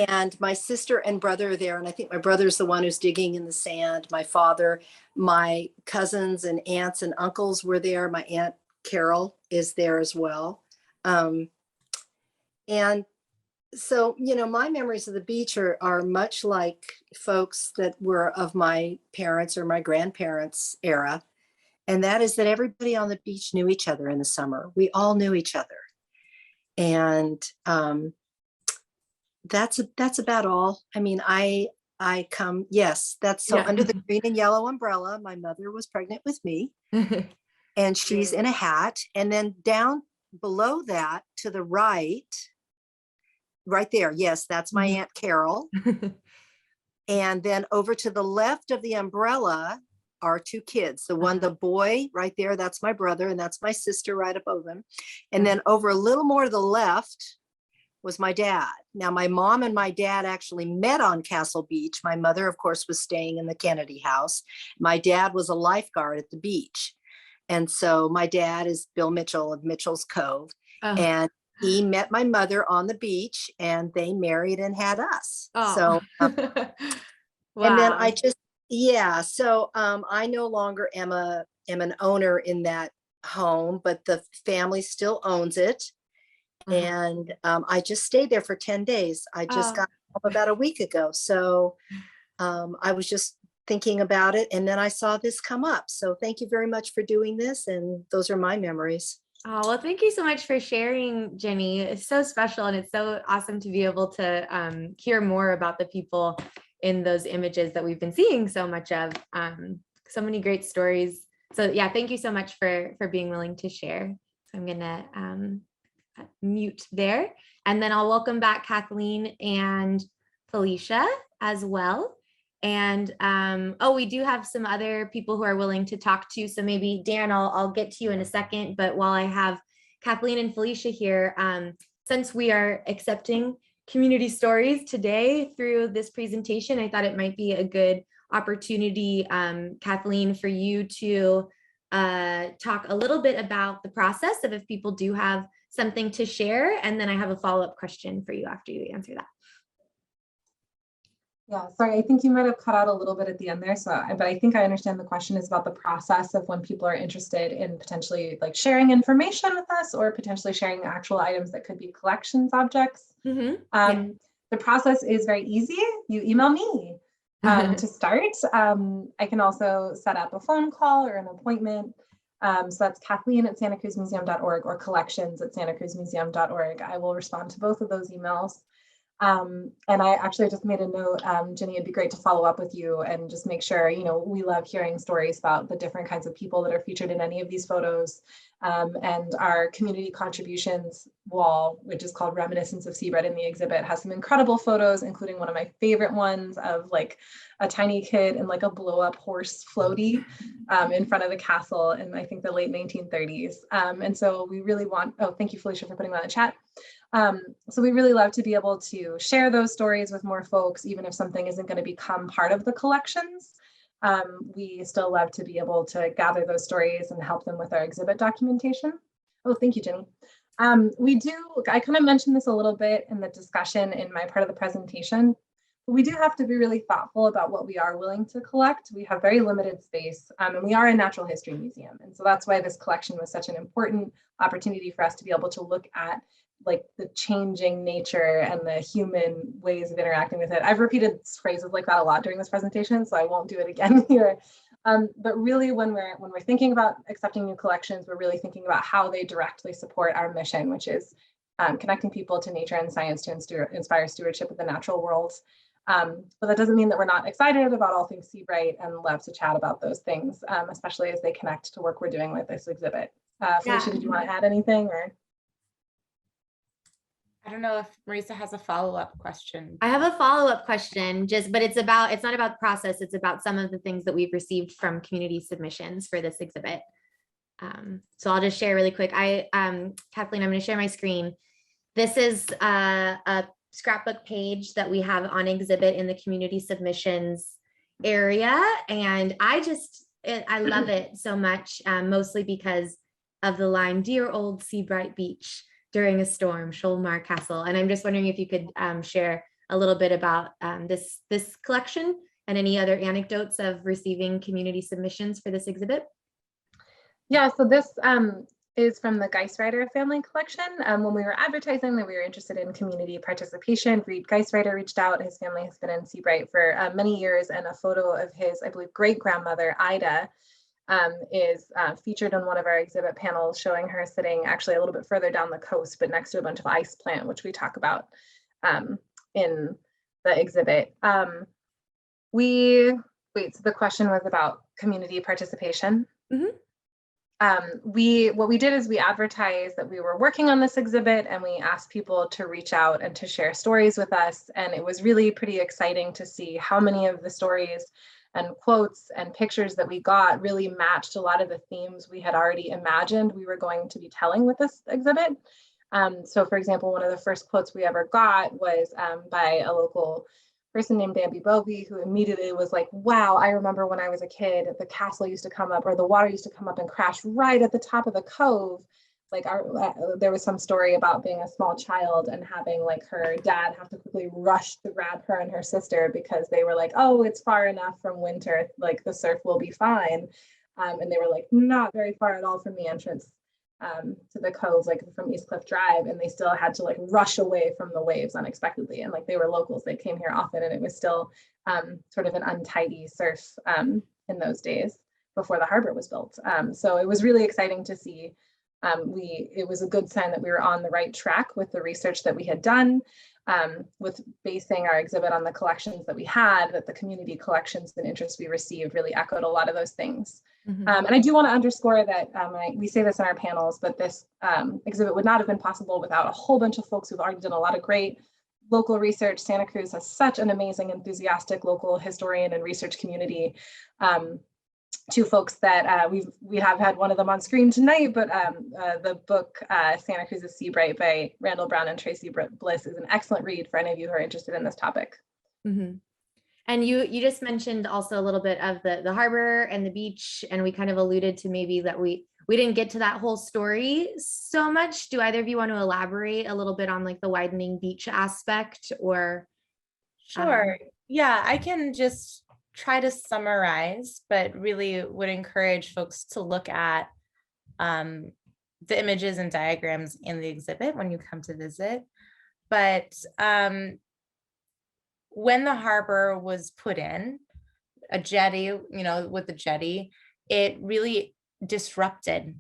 And my sister and brother are there. And I think my brother's the one who's digging in the sand. My father, my cousins and aunts and uncles were there. My Aunt Carol is there as well. And so, you know, my memories of the beach are much like folks that were of my parents or my grandparents' era. And that is that everybody on the beach knew each other in the summer. We all knew each other. And that's about all. I mean, yes, that's so under the green and yellow umbrella, my mother was pregnant with me, and she's in a hat. And then down below that to the right there, yes, that's my Aunt Carol. And then over to the left of the umbrella are 2 kids. The boy right there, that's my brother, and that's my sister right above him. And then over a little more to the left was my dad. Now, my mom and my dad actually met on Castle Beach. My mother, of course, was staying in the Kennedy house. My dad was a lifeguard at the beach. And so my dad is Bill Mitchell of Mitchell's Cove. And he met my mother on the beach, and they married and had us. So, and then I just, so I no longer am an owner in that home, but the family still owns it. And I just stayed there for 10 days. I just got home about a week ago. So I was just thinking about it, and then I saw this come up. So thank you very much for doing this. And those are my memories. Oh, well, thank you so much for sharing, Jenny. It's so special, and it's so awesome to be able to hear more about the people in those images that we've been seeing so much of. So many great stories. So yeah, thank you so much for being willing to share. So I'm gonna mute there, and then I'll welcome back Kathleen and Felicia as well. And we do have some other people who are willing to talk to. So maybe Dan, I'll get to you in a second. But while I have Kathleen and Felicia here, since we are accepting community stories today through this presentation, I thought it might be a good opportunity, Kathleen, for you to talk a little bit about the process of if people do have something to share. And then I have a follow-up question for you after you answer that. Yeah, sorry, I think you might have cut out a little bit at the end there. But I think I understand the question is about the process of when people are interested in potentially like sharing information with us or potentially sharing actual items that could be collections objects. Yeah. The process is very easy. You email me to start. I can also set up a phone call or an appointment. So that's Kathleen@santacruzmuseum.org or collections@santacruzmuseum.org. I will respond to both of those emails. And I actually just made a note, Jenny, it'd be great to follow up with you and just make sure, we love hearing stories about the different kinds of people that are featured in any of these photos. And our community contributions wall, which is called Reminiscence of Seabright in the exhibit, has some incredible photos, including one of my favorite ones of like a tiny kid in like a blow up horse floaty in front of the castle in I think the late 1930s. And so we really want, thank you, Felicia, for putting that in the chat. So we really love to be able to share those stories with more folks, even if something isn't going to become part of the collections. We still love to be able to gather those stories and help them with our exhibit documentation. Oh, thank you, Jenny. I kind of mentioned this a little bit in the discussion in my part of the presentation, but we do have to be really thoughtful about what we are willing to collect. We have very limited space, and we are a natural history museum. And so that's why this collection was such an important opportunity for us to be able to look at like the changing nature and the human ways of interacting with it. I've repeated phrases like that a lot during this presentation, so I won't do it again here. But really, when we're thinking about accepting new collections, we're really thinking about how they directly support our mission, which is connecting people to nature and science to inspire stewardship of the natural world. But that doesn't mean that we're not excited about all things Seabright and love to chat about those things, especially as they connect to work we're doing with this exhibit. Felicia, did you want to add anything? Or I don't know if Marisa has a follow-up question. I have a follow-up question, but it's not about the process. It's about some of the things that we've received from community submissions for this exhibit. So I'll just share really quick. Kathleen, I'm going to share my screen. This is a scrapbook page that we have on exhibit in the community submissions area. And I love it so much, mostly because of the line, "Dear old Seabright Beach during a storm, Scholl Marr Castle." And I'm just wondering if you could share a little bit about this collection and any other anecdotes of receiving community submissions for this exhibit. Yeah, so this is from the Geissrider family collection. When we were advertising that we were interested in community participation, Geissrider reached out. His family has been in Seabright for many years, and a photo of his, I believe, great-grandmother, Ida, is featured on one of our exhibit panels, showing her sitting actually a little bit further down the coast, but next to a bunch of ice plant, which we talk about in the exhibit. So the question was about community participation. Mm-hmm. What we did is we advertised that we were working on this exhibit, and we asked people to reach out and to share stories with us. And it was really pretty exciting to see how many of the stories and quotes and pictures that we got really matched a lot of the themes we had already imagined we were going to be telling with this exhibit. So for example, one of the first quotes we ever got was by a local person named Bambi Bovey, who immediately was like, "Wow, I remember when I was a kid, the castle used to come up, or the water used to come up and crash right at the top of the cove." Like there was some story about being a small child and having like her dad have to quickly rush to grab her and her sister because they were like, "Oh, it's far enough from winter, like the surf will be fine." And they were like, not very far at all from the entrance to the Cove, like from East Cliff Drive, and they still had to like rush away from the waves unexpectedly. And like they were locals, they came here often, and it was still sort of an untidy surf in those days before the harbor was built. So it was really exciting to see. It was a good sign that we were on the right track with the research that we had done, with basing our exhibit on the collections that we had, that the community collections and interest we received really echoed a lot of those things. Mhm. And I do want to underscore that we say this in our panels, but this exhibit would not have been possible without a whole bunch of folks who've already done a lot of great local research. Santa Cruz has such an amazing, enthusiastic local historian and research community. Two folks that we have had one of them on screen tonight, but the book Santa Cruz's Seabright by Randall Brown and Tracy Bliss is an excellent read for any of you who are interested in this topic. Mhm. And you just mentioned also a little bit of the harbor and the beach, and we kind of alluded to maybe that we didn't get to that whole story so much. Do either of you want to elaborate a little bit on like the Widening Beach aspect, or? Sure. Yeah, I can just try to summarize, but really would encourage folks to look at the images and diagrams in the exhibit when you come to visit. But when the harbor was put in, a jetty, with the jetty, it really disrupted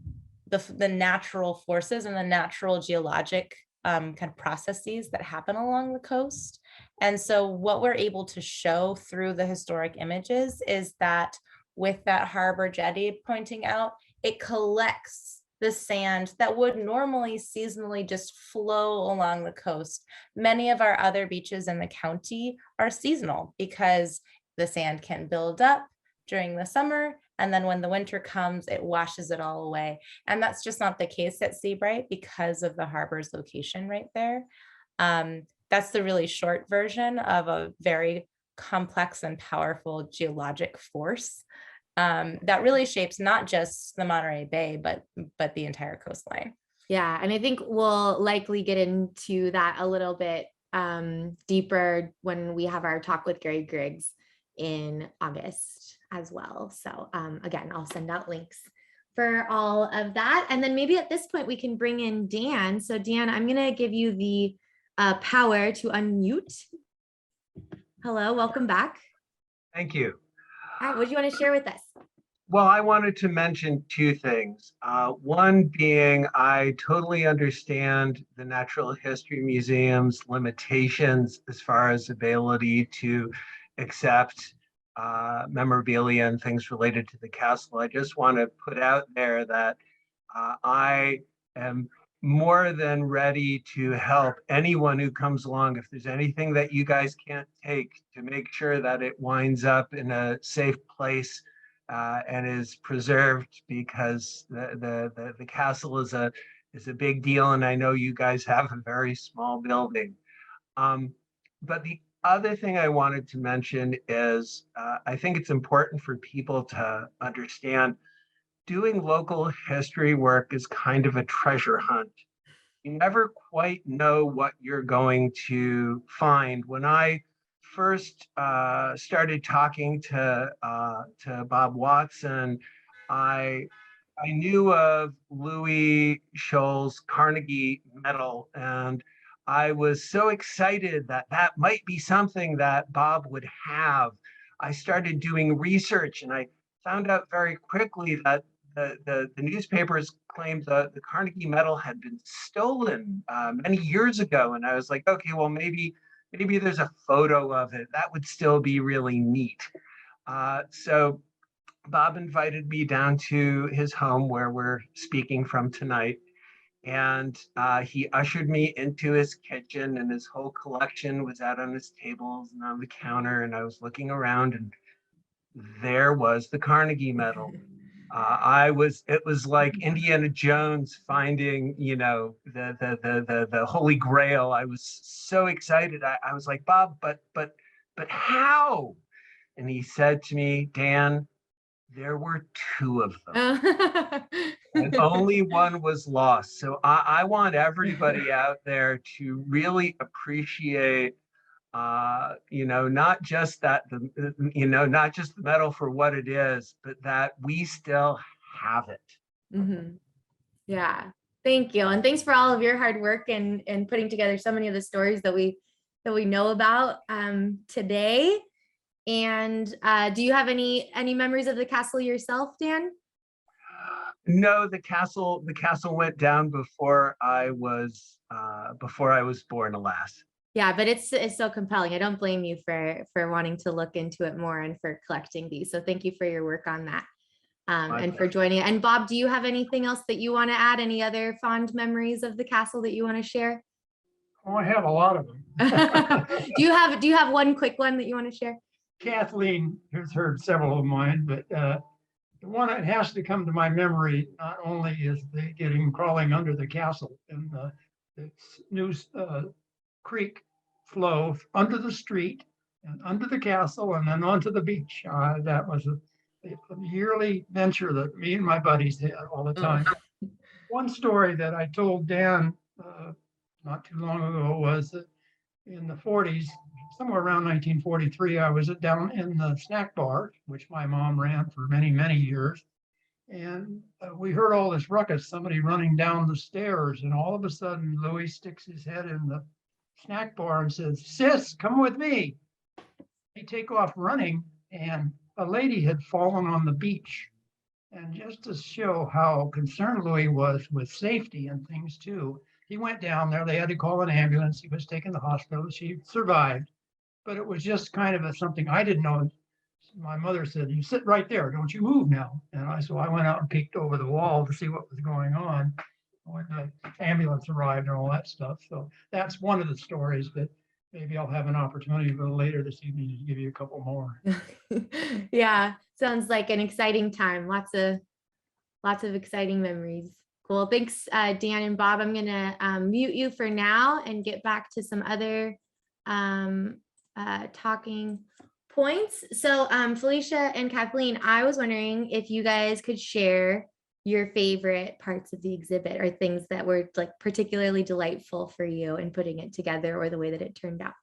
the natural forces and the natural geologic kind of processes that happen along the coast. And so what we're able to show through the historic images is that with that harbor jetty pointing out, it collects the sand that would normally seasonally just flow along the coast. Many of our other beaches in the county are seasonal because the sand can build up during the summer, and then when the winter comes, it washes it all away. And that's just not the case at Seabright because of the harbor's location right there. That's the really short version of a very complex and powerful geologic force that really shapes not just the Monterey Bay, but the entire coastline. Yeah, and I think we'll likely get into that a little bit deeper when we have our talk with Gary Griggs in August as well. So again, I'll send out links for all of that. And then maybe at this point we can bring in Dan. So Dan, I'm going to give you the power to unmute. Hello, welcome back. Thank you. All right, what do you want to share with us? Well, I wanted to mention two things. One being, I totally understand the Natural History Museum's limitations as far as ability to accept memorabilia and things related to the castle. I just want to put out there that I am more than ready to help anyone who comes along. If there's anything that you guys can't take, to make sure that it winds up in a safe place and is preserved, because the castle is a big deal, and I know you guys have a very small building. But the other thing I wanted to mention is I think it's important for people to understand doing local history work is kind of a treasure hunt. You never quite know what you're going to find. When I first started talking to Bob Watson, I knew of Louis Scholl's Carnegie Medal, and I was so excited that that might be something that Bob would have. I started doing research, and I found out very quickly that the newspapers claimed the Carnegie Medal had been stolen many years ago. And I was like, okay, well, maybe there's a photo of it. That would still be really neat. So Bob invited me down to his home where we're speaking from tonight. And he ushered me into his kitchen, and his whole collection was out on his tables and on the counter. And I was looking around, and there was the Carnegie Medal. It was like Indiana Jones finding, the Holy Grail. I was so excited. I was like, Bob, but how? And he said to me, Dan, there were two of them. And only one was lost. So I want everybody out there to really appreciate not just not just the medal for what it is, but that we still have it. Mm-hmm. Yeah, thank you. And thanks for all of your hard work and putting together so many of the stories that we know about today. And do you have any memories of the castle yourself, Dan? No, the castle went down before I was born, alas. Yeah, but it's so compelling. I don't blame you for wanting to look into it more and for collecting these. So thank you for your work on that. And for joining it. And Bob, do you have anything else that you want to add? Any other fond memories of the castle that you want to share? Oh, I have a lot of them. Do you have one quick one that you want to share? Kathleen has heard several of mine, but the one that has to come to my memory not only is the getting crawling under the castle and the new creek flow under the street and under the castle and then onto the beach. That was a yearly venture that me and my buddies had all the time. One story that I told Dan not too long ago was that in the 40s, somewhere around 1943, I was down in the snack bar, which my mom ran for many, many years. And we heard all this ruckus, somebody running down the stairs. And all of a sudden, Louis sticks his head in the snack bar and says, "Sis, come with me." They take off running, and a lady had fallen on the beach. And just to show how concerned Louis was with safety and things too, he went down there. They had to call an ambulance. He was taken to the hospital. She survived. But it was just kind of something I didn't know. My mother said, "You sit right there. Don't you move now." And so I went out and peeked over the wall to see what was going on when the ambulance arrived and all that stuff. So that's one of the stories that maybe I'll have an opportunity a little later this evening to give you a couple more. Yeah, sounds like an exciting time. Lots of exciting memories. Cool. Thanks, Dan and Bob. I'm gonna mute you for now and get back to some other talking points. So Felicia and Kathleen, I was wondering if you guys could share your favorite parts of the exhibit or things that were like particularly delightful for you in putting it together or the way that it turned out.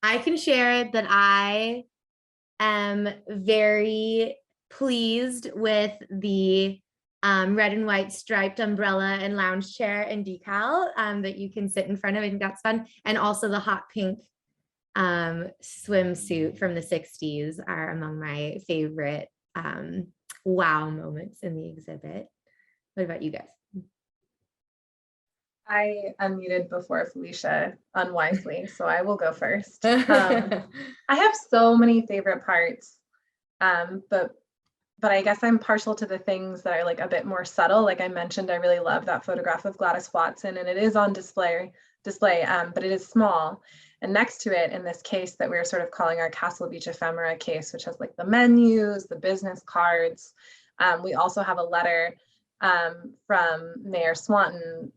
I can share that I am very pleased with the red and white striped umbrella and lounge chair and decal that you can sit in front of. I think that's fun. And also the hot pink swimsuit from the 60s are among my favorite wow moments in the exhibit. What about you guys? I unmuted before Felicia unwisely, so I will go first. I have so many favorite parts, but I guess I'm partial to the things that are like a bit more subtle. Like I mentioned, I really love that photograph of Gladys Watson, and it is on display, but it is small. And next to it, in this case that we're sort of calling our Castle Beach ephemera case, which has like the menus, the business cards. We also have a letter from Mayor Swanton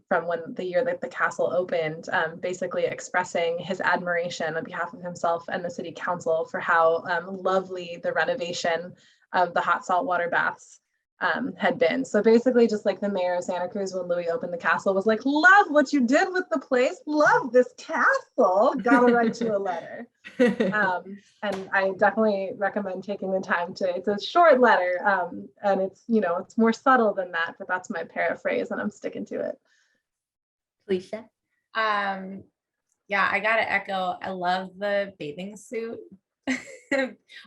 from the year that the castle opened, basically expressing his admiration on behalf of himself and the city council for how lovely the renovation of the hot salt water baths had been. So basically just like the mayor of Santa Cruz when Louis opened the castle was like, "Love what you did with the place, love this castle, gotta write you a letter." And I definitely recommend taking the time it's a short letter and it's, it's more subtle than that, but that's my paraphrase and I'm sticking to it. Felicia? Yeah, I gotta echo, I love the bathing suit,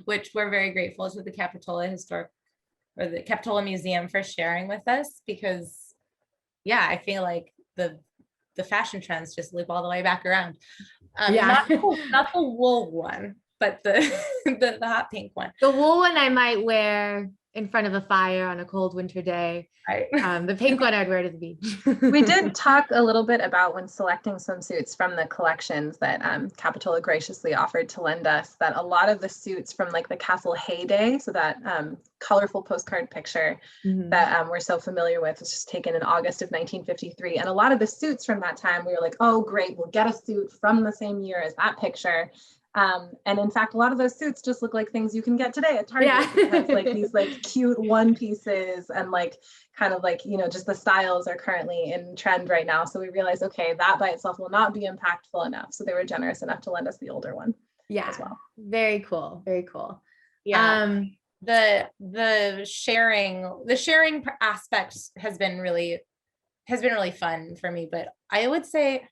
which we're very grateful to the Capitola Museum for sharing with us, because yeah, I feel like the fashion trends just loop all the way back around. Not the wool one, but the hot pink one. The wool one I might wear in front of a fire on a cold winter day. Right. The pink one I'd wear to the beach. We did talk a little bit about when selecting swimsuits from the collections that Capitola graciously offered to lend us, that a lot of the suits from like the castle heyday, so that colorful postcard picture that we're so familiar with, was just taken in August of 1953. And a lot of the suits from that time, we were like, oh, great, we'll get a suit from the same year as that picture. And in fact, a lot of those suits just look like things you can get today at Target. Yeah. Because like these like cute one pieces and like kind of like, just the styles are currently in trend right now. So we realized, okay, that by itself will not be impactful enough. So they were generous enough to lend us the older one. Yeah. As well. Very cool. Very cool. Yeah. the sharing aspect has been really fun for me. But I would say I'm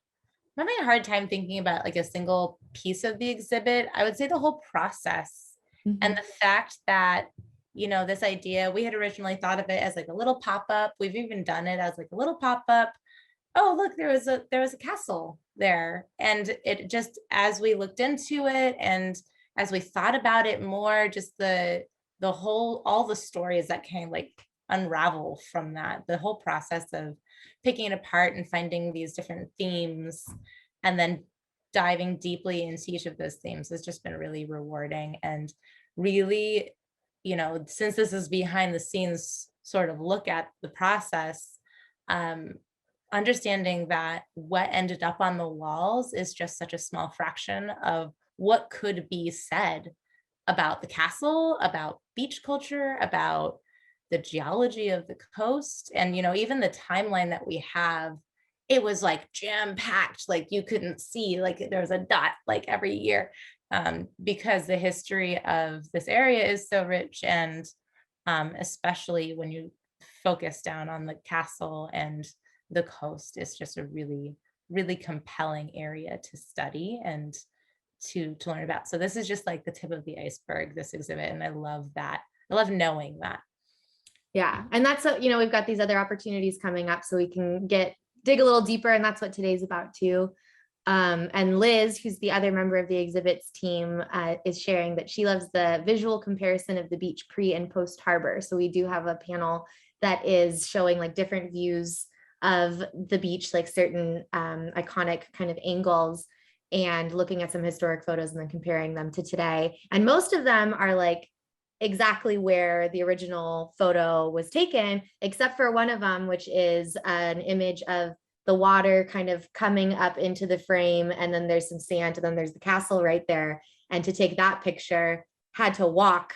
having a hard time thinking about like a single piece of the exhibit. I would say the whole process and the fact that, you know, this idea, we had originally thought of it as like a little pop-up. We've even done it as like a little pop-up. Oh, look, there was a castle there. And it just, as we looked into it and as we thought about it more, just the whole, all the stories that can like unravel from that, the whole process of picking it apart and finding these different themes and then diving deeply into each of those themes has just been really rewarding. And really, you know, since this is behind the scenes sort of look at the process, understanding that what ended up on the walls is just such a small fraction of what could be said about the castle, about beach culture, about the geology of the coast. And, you know, even the timeline that we have, it was like jam-packed, like you couldn't see, like there was a dot like every year, because the history of this area is so rich. And especially when you focus down on the castle and the coast, it's just a really, really compelling area to study and to learn about. So this is just like the tip of the iceberg, this exhibit. And I love that. I love knowing that. Yeah. And that's, you know, we've got these other opportunities coming up so we can dig a little deeper. And that's what today's about too. And Liz, who's the other member of the exhibits team, is sharing that she loves the visual comparison of the beach pre and post harbor. So we do have a panel that is showing like different views of the beach, like certain iconic kind of angles, and looking at some historic photos and then comparing them to today. And most of them are like exactly where the original photo was taken, except for one of them, which is an image of the water kind of coming up into the frame, and then there's some sand, and then there's the castle right there. And to take that picture, had to walk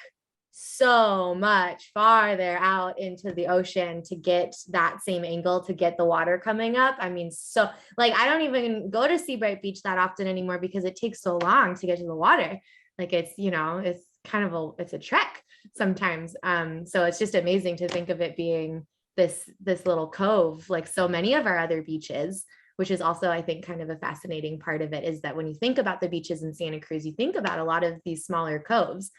so much farther out into the ocean to get that same angle, to get the water coming up. I mean, so like, I don't even go to Seabright Beach that often anymore because it takes so long to get to the water. Like it's, you know, it's kind of it's a trek sometimes. So it's just amazing to think of it being this little cove, like so many of our other beaches, which is also, I think, kind of a fascinating part of it, is that when you think about the beaches in Santa Cruz, you think about a lot of these smaller coves.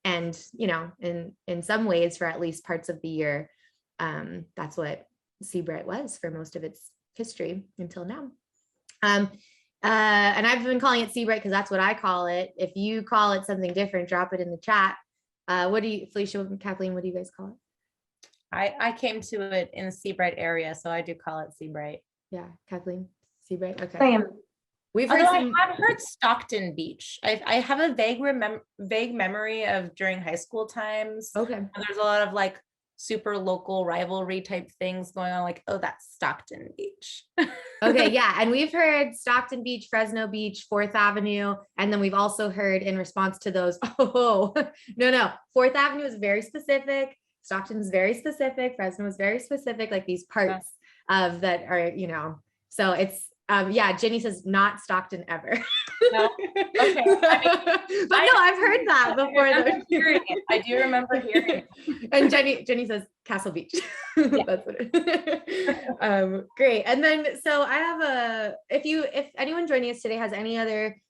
And, you know, in some ways, for at least parts of the year, that's what Seabright was for most of its history until now. And I've been calling it Seabright because that's what I call it. If you call it something different, drop it in the chat. What do you, Felicia and Kathleen, what do you guys call it? I came to it in the Seabright area, so I do call it Seabright. Yeah, Kathleen, Seabright. Okay. Same. We've heard I have heard Stockton Beach. I have a vague memory of during high school times. Okay. There's a lot of like super local rivalry type things going on, like, oh, that's Stockton Beach. Okay, yeah. And we've heard Stockton Beach, Fresno Beach, 4th Avenue. And then we've also heard in response to those, no. 4th Avenue is very specific. Stockton is very specific. Fresno is very specific, like these parts of that are, you know, so it's, yeah, Jenny says not Stockton ever. No? Okay. I mean, but no, I've heard that before. I do remember hearing it. And Jenny says Castle Beach. Yeah. That's what it great. And then, so I have if anyone joining us today has any other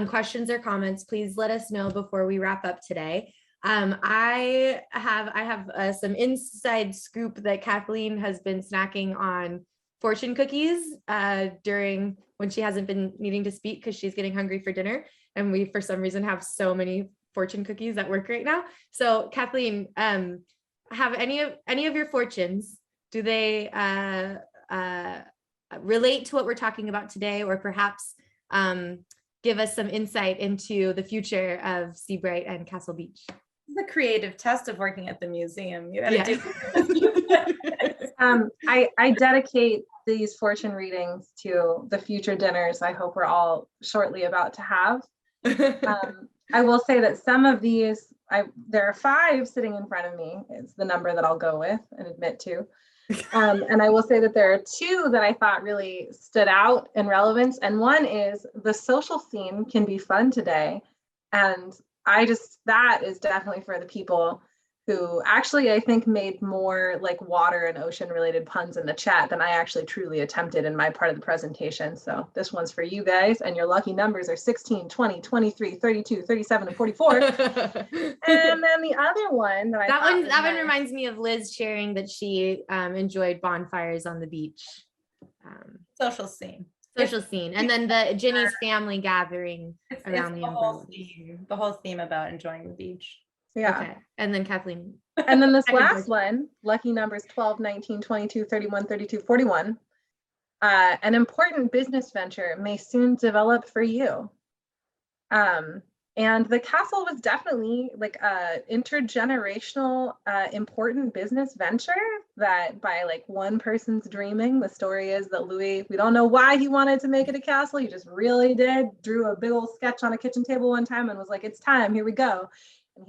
questions or comments, please let us know before we wrap up today. I have some inside scoop that Kathleen has been snacking on fortune cookies during when she hasn't been needing to speak because she's getting hungry for dinner. And we, for some reason, have so many fortune cookies at work right now. So Kathleen, have any of your fortunes, do they relate to what we're talking about today, or perhaps give us some insight into the future of Seabright and Castle Beach? The creative test of working at the museum. You gotta do. I dedicate these fortune readings to the future dinners I hope we're all shortly about to have. I will say that some of these, there are 5 sitting in front of me. It's the number that I'll go with and admit to. And I will say that there are 2 that I thought really stood out in relevance. And one is the social scene can be fun today. And that is definitely for the people who actually I think made more like water and ocean related puns in the chat than I actually truly attempted in my part of the presentation. So this one's for you guys, and your lucky numbers are 16, 20, 23, 32, 37, and 44. And then the other one that that one reminds me of Liz sharing that she enjoyed bonfires on the beach. Social scene. And then the Ginny's family gathering around the whole theme. The whole theme about enjoying the beach. Yeah. Okay. And then Kathleen. And then this last one, lucky numbers 12, 19, 22, 31, 32, 41. An important business venture may soon develop for you. And the castle was definitely like a intergenerational important business venture that by like one person's dreaming. The story is that Louis, we don't know why he wanted to make it a castle. He just really did, drew a big old sketch on a kitchen table one time and was like, it's time, here we go. And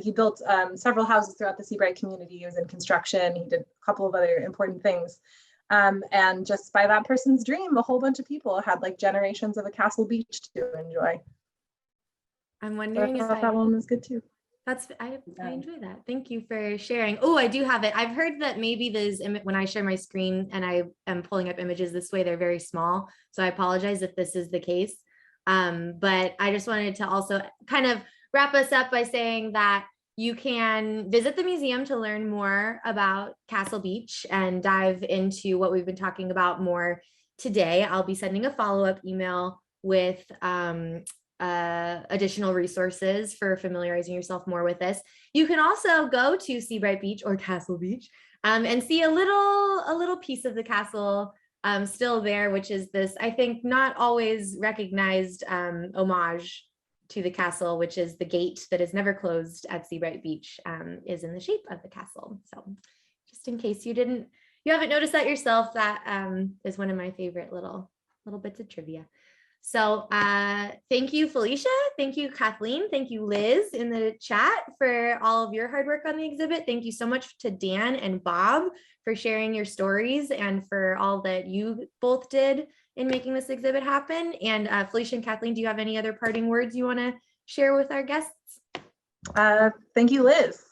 he built several houses throughout the Seabright community. He was in construction. He did a couple of other important things. And just by that person's dream, a whole bunch of people had like generations of a castle beach to enjoy. I'm wondering if that one was good too. I enjoy that. Thank you for sharing. Oh, I do have it. I've heard that maybe those when I share my screen and I am pulling up images this way, they're very small. So I apologize if this is the case. But I just wanted to also kind of wrap us up by saying that you can visit the museum to learn more about Castle Beach and dive into what we've been talking about more today. I'll be sending a follow-up email with additional resources for familiarizing yourself more with this. You can also go to Seabright Beach or Castle Beach and see a little piece of the castle still there, which is this, I think, not always recognized homage to the castle, which is the gate that is never closed at Seabright Beach, is in the shape of the castle. So just in case you haven't noticed that yourself, that is one of my favorite little bits of trivia. So thank you, Felicia. Thank you, Kathleen. Thank you, Liz, in the chat for all of your hard work on the exhibit. Thank you so much to Dan and Bob for sharing your stories and for all that you both did in making this exhibit happen. And Felicia and Kathleen, do you have any other parting words you want to share with our guests? Thank you, Liz.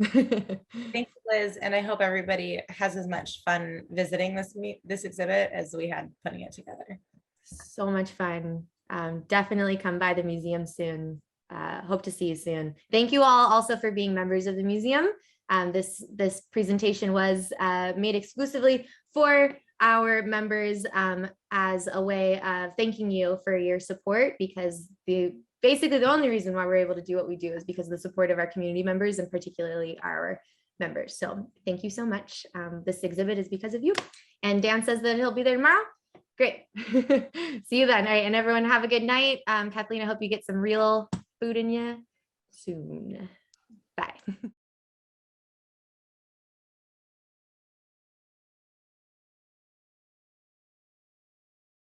Thank you, Liz. And I hope everybody has as much fun visiting this exhibit as we had putting it together. So much fun. Definitely come by the museum soon. Hope to see you soon. Thank you all also for being members of the museum. This presentation was made exclusively for our members as a way of thanking you for your support, because basically the only reason why we're able to do what we do is because of the support of our community members and particularly our members. So thank you so much. This exhibit is because of you. And Dan says that he'll be there tomorrow. Great. See you then. All right, and everyone have a good night. Kathleen, I hope you get some real food in you soon. Bye.